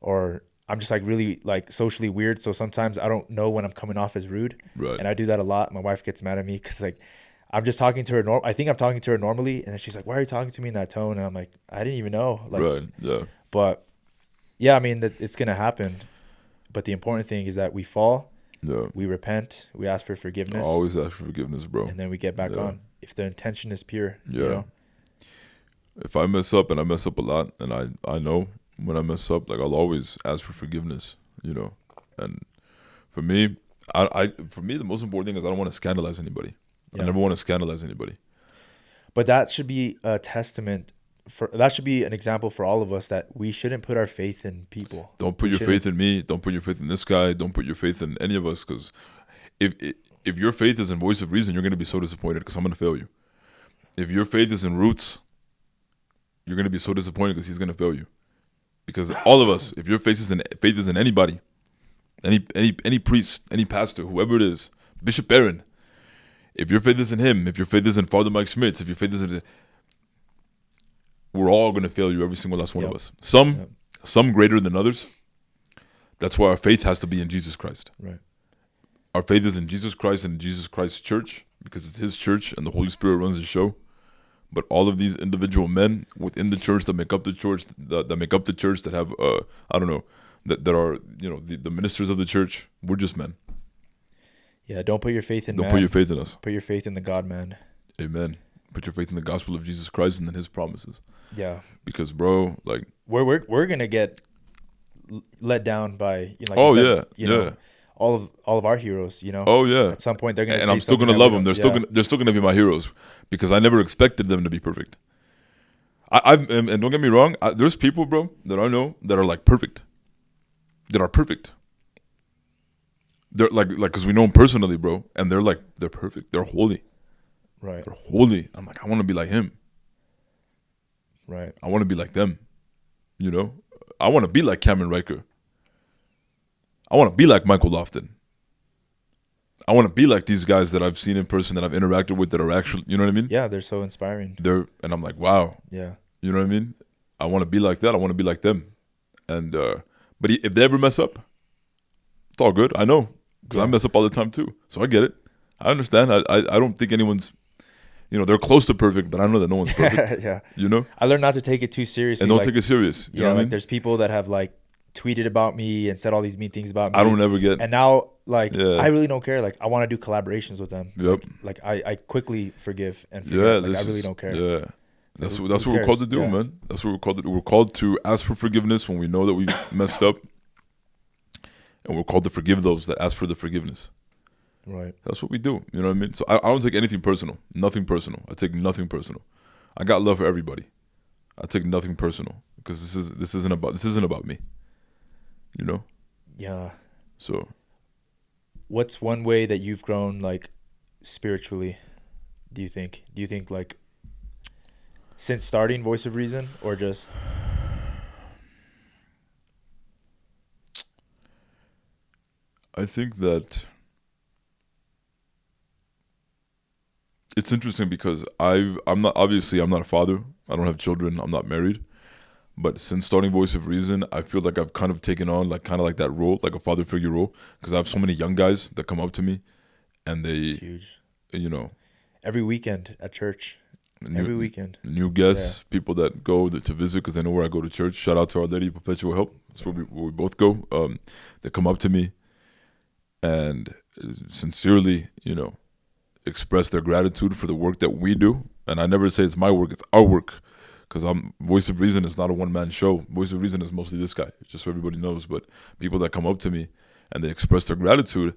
or I'm just like really like socially weird. So sometimes I don't know when I'm coming off as rude. Right. And I do that a lot. My wife gets mad at me because like I'm just talking to her. I think I'm talking to her normally. And then she's like, why are you talking to me in that tone? And I'm like, I didn't even know. Like, right. Yeah. But yeah, I mean, it's going to happen. But the important thing is that we fall. Yeah. We repent. We ask for forgiveness. I always ask for forgiveness, bro. And then we get back on. If the intention is pure, yeah. You know? If I mess up, and I mess up a lot, and I know when I mess up, like I'll always ask for forgiveness, you know. And for me, the most important thing is I don't want to scandalize anybody. I never want to scandalize anybody. But that should be a testament that should be an example for all of us that we shouldn't put our faith in people. Don't put your faith in me. Don't put your faith in this guy. Don't put your faith in any of us, because if your faith is in Voice of Reason, you're going to be so disappointed because I'm going to fail you. If your faith is in Roots, you're going to be so disappointed because he's going to fail you. Because all of us, if your faith is in anybody, any priest, any pastor, whoever it is, Bishop Aaron, if your faith is in him, if your faith is in Father Mike Schmitz, if your faith is in, we're all going to fail you, every single last one of us. Some greater than others. That's why our faith has to be in Jesus Christ. Right. Our faith is in Jesus Christ and Jesus Christ's church, because it's his church and the Holy Spirit runs the show. But all of these individual men within the church that make up the church, that have, that are, you know, the ministers of the church, we're just men. Yeah, don't put your faith in man. Don't put your faith in us. Put your faith in the God-man. Amen. Put your faith in the gospel of Jesus Christ and in his promises. Yeah. Because, bro, like... We're going to get let down by, you know, you know, all of our heroes, you know. Oh yeah. At some point they're gonna. And I'm still gonna love them. They're still gonna be my heroes, because I never expected them to be perfect. And don't get me wrong. There's people, bro, that I know that are like perfect. That are perfect. They're like because we know them personally, bro, and they're perfect. They're holy. Right. They're holy. I'm like, I want to be like him. Right. I want to be like them. You know, I want to be like Cameron Riker. I want to be like Michael Lofton. I want to be like these guys that I've seen in person, that I've interacted with, that are actually, you know what I mean? Yeah, they're so inspiring. And I'm like, wow. Yeah. You know what I mean? I want to be like that. I want to be like them. And, but if they ever mess up, it's all good. I know, because I mess up all the time too. So I get it. I understand. I don't think anyone's, you know, they're close to perfect, but I know that no one's perfect. Yeah. You know? I learned not to take it too seriously. And don't take it serious. You know what I mean? There's people that have like tweeted about me and said all these mean things about me. I don't ever get. And now, like, I really don't care. Like, I want to do collaborations with them. Yep. Like I quickly forgive and forget. Like, I really don't care. Yeah. That's what we're called to do, man. That's what we're called to do. We're called to ask for forgiveness when we know that we've messed up. and we're called to forgive those that ask for the forgiveness. Right. That's what we do. You know what I mean? So I don't take anything personal. Nothing personal. I take nothing personal. I got love for everybody. I take nothing personal because this isn't about me. You know? Yeah. So what's one way that you've grown like spiritually, do you think? Do you think like since starting Voice of Reason or just I think that it's interesting because I'm not a father. I don't have children. I'm not married. But since starting Voice of Reason, I feel like I've kind of taken on like kind of like that role, like a father figure role, because I have so many young guys that come up to me, and it's huge. You know, every weekend at church, every weekend, new guests, people that go to visit because they know where I go to church. Shout out to Our Lady of Perpetual Help. That's where we both go. They come up to me and sincerely, you know, express their gratitude for the work that we do. And I never say it's my work, it's our work. Because Voice of Reason is not a one-man show. Voice of Reason is mostly this guy, just so everybody knows. But people that come up to me and they express their gratitude,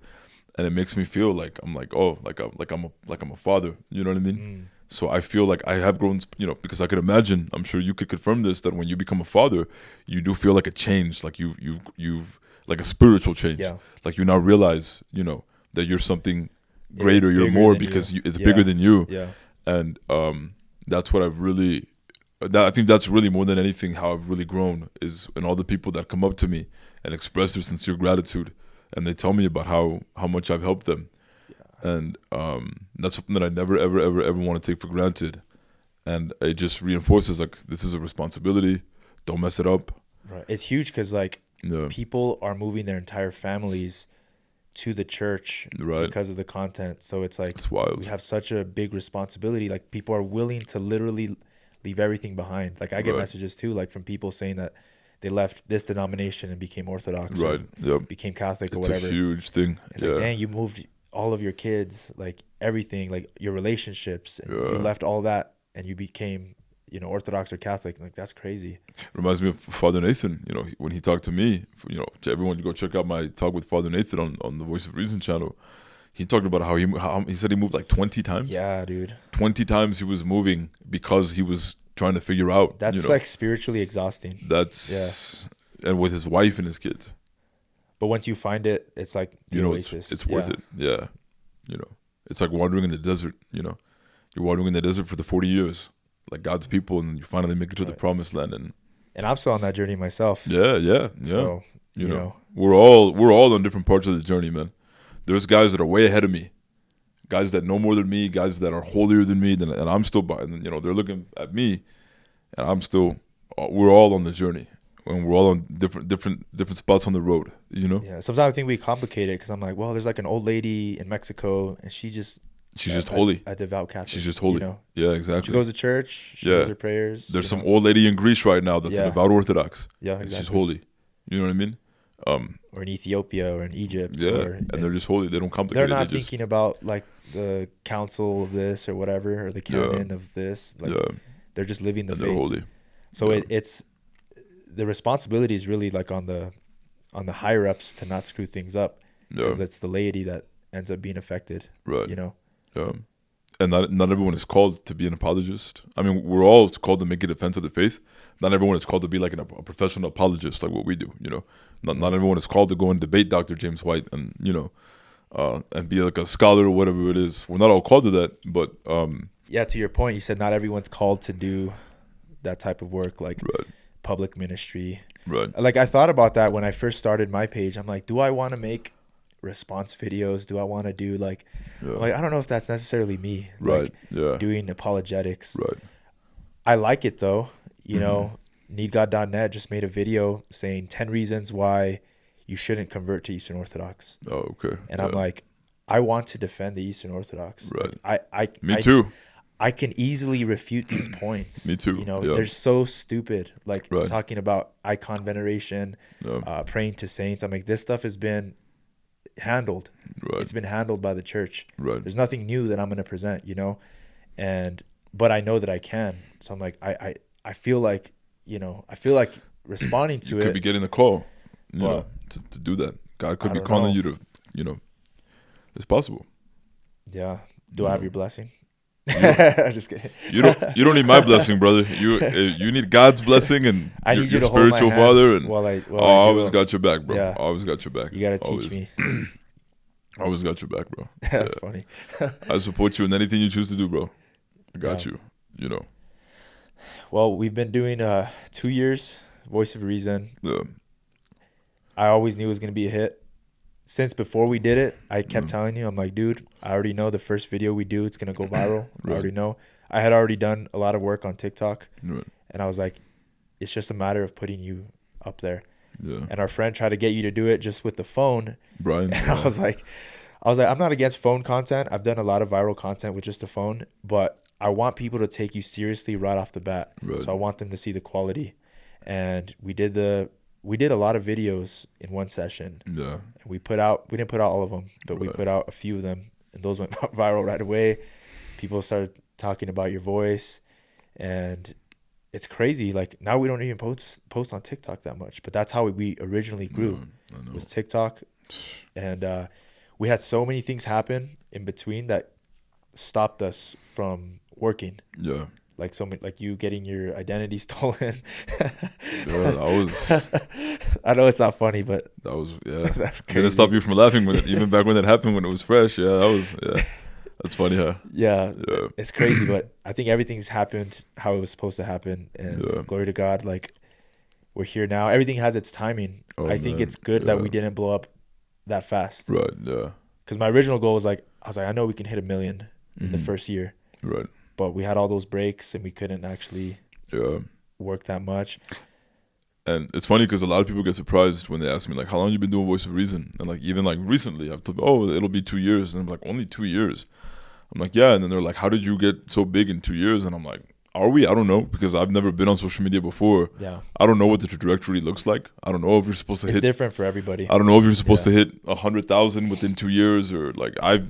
and it makes me feel like I'm a father. You know what I mean? So I feel like I have grown, you know, because I could imagine. I'm sure you could confirm this, that when you become a father, you do feel like a change, like you've like a spiritual change. Yeah. Like you now realize, you know, that you're something greater, you're more because it's bigger than you. Yeah. And that's what I've really. I think that's really more than anything how I've really grown is in all the people that come up to me and express their sincere gratitude, and they tell me about how much I've helped them, and that's something that I never ever want to take for granted, and it just reinforces like this is a responsibility. Don't mess it up. Right. It's huge because like people are moving their entire families to the church because of the content. So it's like it's wild. We have such a big responsibility. Like people are willing to literally leave everything behind. Like I get messages too, like from people saying that they left this denomination and became Orthodox, became Catholic or whatever. It's a huge thing. It's like, dang, you moved all of your kids, like everything, like your relationships, and you left all that and you became, you know, Orthodox or Catholic. Like that's crazy. Reminds me of Father Nathan. You know, when he talked to me, you know, to everyone, go check out my talk with Father Nathan on the Voice of Reason channel. He talked about how he said he moved like 20 times. Yeah, dude. 20 times he was moving because he was trying to figure out. That's, you know, like spiritually exhausting. And with his wife and his kids. But once you find it, it's like the oasis. It's worth it. Yeah. You know, it's like wandering in the desert. You know, you're wandering in the desert for the 40 years, like God's people, and you finally make it to the promised land. And I'm still on that journey myself. Yeah. So, you know, we're all on different parts of the journey, man. There's guys that are way ahead of me, guys that know more than me, guys that are holier than me, and I'm still and you know, they're looking at me, and I'm still. We're all on the journey, and we're all on different spots on the road. You know. Yeah. Sometimes I think we complicate it because I'm like, well, there's like an old lady in Mexico, and she's just holy, a devout Catholic. She's just holy. You know? Yeah, exactly. She goes to church. She does her prayers. There's some old lady in Greece right now that's a devout Orthodox. Yeah, exactly. She's holy. You know what I mean? Or in Ethiopia or in Egypt. And they're just holy. They don't complicate it. They're not thinking about like the council of this or whatever, or the canon of this. Like, they're just living the faith. They're holy. So it's the responsibility is really like on the higher ups to not screw things up, because that's the laity that ends up being affected. Right. You know. And not everyone is called to be an apologist. I mean, we're all called to make a defense of the faith. Not everyone is called to be like a professional apologist, like what we do. You know, not everyone is called to go and debate Dr. James White and, you know, and be like a scholar or whatever it is. We're not all called to that, but yeah. To your point, you said not everyone's called to do that type of work, like public ministry. Right. Like I thought about that when I first started my page. I'm like, do I want to make response videos? Do I want to do like I don't know if that's necessarily me. Right. Like, doing apologetics. Right. I like it though. You know, needgod.net just made a video saying 10 reasons why you shouldn't convert to Eastern Orthodox. Oh, okay. And I'm like, I want to defend the Eastern Orthodox. Right. Me too. I can easily refute these points. Me too. You know, they're so stupid. Like talking about icon veneration, praying to saints. I'm like, this stuff has been handled. Right. It's been handled by the church. Right. There's nothing new that I'm going to present, you know, but I know that I can. So I'm like, I feel like, you know, responding to you could be getting the call, you know, to do that. God could be calling you to, it's possible. Yeah. Do I have your blessing? Just kidding. You don't need my blessing, brother. You need God's blessing, and I need you your to hold my spiritual hand father. And while I always got your back, bro. Yeah. Always got your back. You gotta teach me. Always got your back, bro. That's funny. I support you in anything you choose to do, bro. I got you. Well, we've been doing 2 years, Voice of Reason. Yeah. I always knew it was gonna be a hit. Since before we did it, I kept telling you, I'm like, dude, I already know the first video we do, it's going to go viral. Right. I already know. I had already done a lot of work on TikTok. Right. And I was like, it's just a matter of putting you up there. Yeah. And our friend tried to get you to do it just with the phone. Brian. And I was like, I'm not against phone content. I've done a lot of viral content with just a phone, but I want people to take you seriously right off the bat. Right. So I want them to see the quality. And we did a lot of videos in one session. Yeah. And we didn't put out all of them, but we put out a few of them, and those went viral right away. People started talking about your voice, and it's crazy. Like, now we don't even post on TikTok that much, but that's how we originally grew. Was TikTok. And we had so many things happen in between that stopped us from working. Yeah. Like like you getting your identity stolen. I know it's not funny, but that was that's crazy. Didn't stop you from laughing even back when that happened, when it was fresh. That's funny, huh? Yeah. It's crazy, but I think everything's happened how it was supposed to happen, and glory to God, like, we're here now. Everything has its timing. I think it's good that we didn't blow up that fast. Right. Yeah. Because my original goal was I know we can hit 1 million in the first year. Right. But we had all those breaks, and we couldn't actually work that much. And it's funny because a lot of people get surprised when they ask me, like, how long you been doing Voice of Reason? And, like, even, like, recently, I've told, it'll be 2 years. And I'm like, only 2 years? I'm like, yeah. And then they're like, how did you get so big in 2 years? And I'm like, are we? I don't know, because I've never been on social media before. Yeah. I don't know what the trajectory looks like. I don't know if you're supposed to hit. It's different for everybody. I don't know if you're supposed to hit 100,000 within 2 years, or, like, I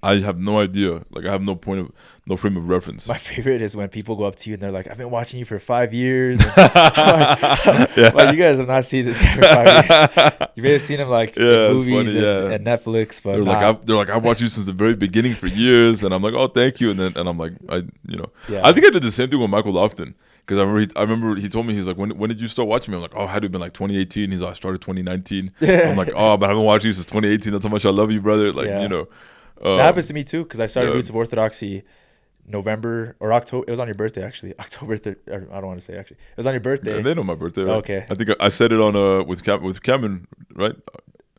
have no idea. Like, I have no frame of reference. My favorite is when people go up to you and they're like, I've been watching you for 5 years. Like, well, you guys have not seen this guy for 5 years. You may have seen him, like, in movies and Netflix, but they're like, I've watched you since the very beginning for years. And I'm like, oh, thank you. And I'm like, I think I did the same thing with Michael Lofton. Because I remember he told me, he's like, when did you start watching me? I'm like, oh, it had to have been like 2018. He's like, I started 2019. I'm like, oh, but I've been watching you since 2018. That's how much I love you, brother. Like, that happens to me too, because I started Roots of Orthodoxy November or October. It was on your birthday, actually. October 3rd. I don't want to say, actually. It was on your birthday. Yeah, they know my birthday, right? Okay. I think I said it on with Cameron, right?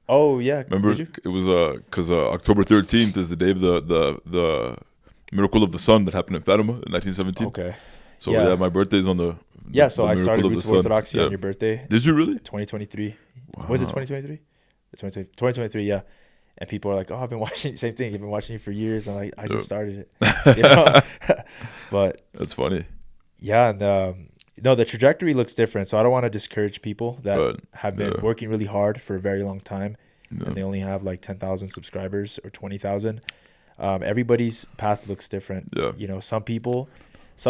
Oh, yeah. Remember? It was because October 13th is the day of the miracle of the sun that happened in Fatima in 1917. Okay. So my birthday is on the so I started Roots of Orthodoxy on your birthday. Did you really? 2023. Wow. Was it 2023? 2023, yeah. And people are like, oh, I've been watching, same thing. I've been watching you for years. And I just started it. But that's funny. Yeah. And the trajectory looks different. So I don't want to discourage people that have been working really hard for a very long time. And they only have like 10,000 subscribers or 20,000. Everybody's path looks different. Yeah. Some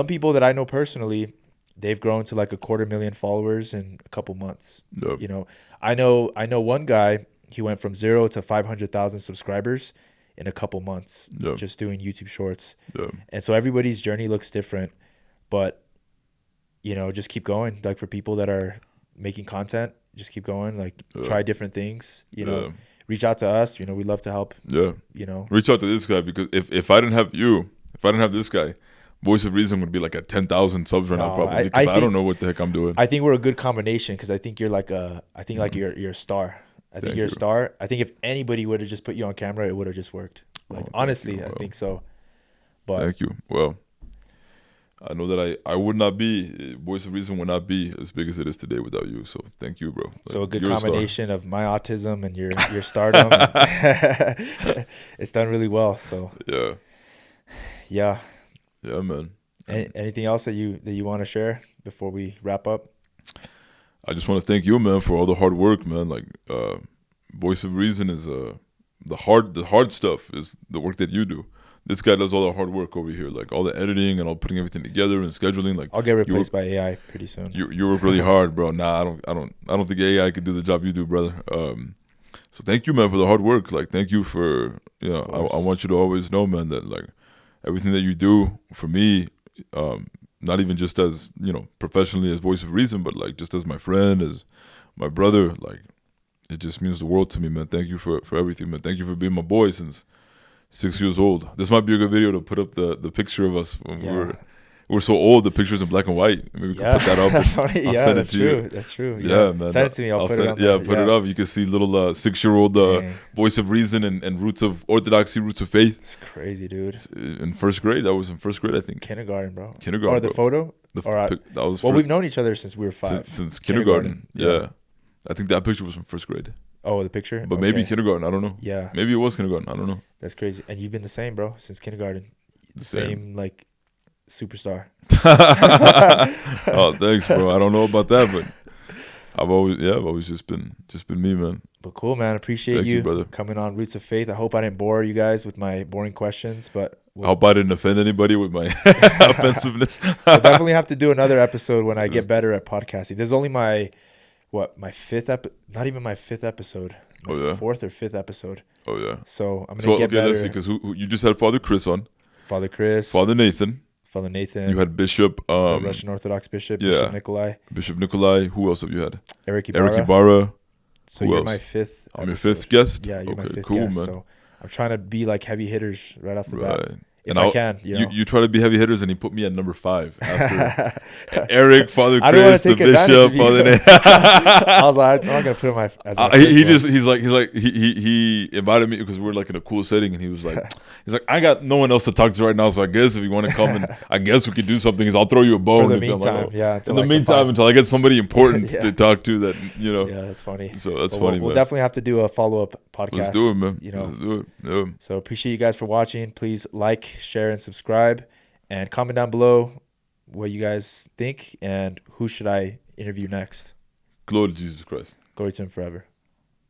people that I know personally, they've grown to like 250,000 followers in a couple months. Yep. I know one guy, he went from 0 to 500,000 subscribers in a couple months, just doing YouTube shorts. Yep. And so everybody's journey looks different, but just keep going. Like, for people that are making content, just keep going. Like, try different things, reach out to us. We'd love to help. Yeah. Reach out to this guy, because if I didn't have you, if I didn't have this guy, Voice of Reason would be like at 10,000 subs right now, probably, because I don't know what the heck I'm doing. I think we're a good combination, because I think you're like you're a star. I think you're a star. I think if anybody would have just put you on camera, it would have just worked. Like, honestly, I think so. But thank you. Well, I know that I would not be, Voice of Reason would not be as big as it is today without you. So thank you, bro. Like, so a good combination of my autism and your stardom. It's done really well. So yeah, man. Anything else that you want to share before we wrap up? I just want to thank you, man, for all the hard work, man. Like, Voice of Reason is the hard stuff is the work that you do. This guy does all the hard work over here, like all the editing and all putting everything together and scheduling. Like, I'll get replaced by AI pretty soon. You work really hard, bro. Nah, I don't think AI could do the job you do, brother. So thank you, man, for the hard work. Like, thank you for, I want you to always know, man, that like everything that you do for me, not even just as, professionally as voice of reason, but like just as my friend, as my brother, like it just means the world to me, man. Thank you for everything, man. Thank you for being my boy since 6 years old. This might be a good video to put up the picture of us when we're so old. The picture's in black and white. Maybe we can put that up. That's funny. I'll That's true. That's true. Yeah, man. Send it to me. I'll put it on there. Put it up. You can see little 6-year-old voice of reason and roots of orthodoxy, roots of faith. It's crazy, dude. In first grade. I was in first grade, I think. Kindergarten, bro. Kindergarten. Or the photo? That was we've known each other since we were 5. Since kindergarten. Yeah. I think that picture was from first grade. Oh, the picture? But maybe kindergarten. I don't know. Yeah. Maybe it was kindergarten. I don't know. That's crazy. And you've been the same, bro, since kindergarten. The same like, superstar. Oh, thanks, bro. I don't know about that, but I've always just been me, man. But cool, man. Appreciate you brother, coming on Roots of Faith. I hope I didn't bore you guys with my boring questions, but I hope I didn't offend anybody with my offensiveness. We'll definitely have to do another episode when I get better at podcasting. There's only my fifth not even my 5th episode. My 4th or 5th episode. Oh yeah. So I'm gonna get better. Let's see, because who you just had Father Chris on. Father Chris. Father Nathan. You had Bishop. The Russian Orthodox Bishop. Bishop Nikolai. Bishop Nikolai. Who else have you had? Eric Ibarra. So who you're else? my 5th. I'm your 5th guest. Yeah, you're my 5th cool, guest. Man. So I'm trying to be like heavy hitters right off the bat. If and I can, you try to be heavy hitters, and he put me at number 5 after Eric, Father I don't Chris, want to the take Bishop, Father Nathan. I was like, I'm not gonna put him as my he invited me because we're like in a cool setting, and he's like, I got no one else to talk to right now, so I guess if you want to come and I guess we could do something, is I'll throw you a bone. For the meantime, until I get somebody important to talk to, that Yeah, that's funny. So that's funny. We'll definitely have to do a follow-up podcast. Let's do it, man. Let's do it. Yeah. So appreciate you guys for watching. Please like, share, and subscribe, and comment down below what you guys think and who should I interview next. Glory to Jesus Christ. Glory to him forever.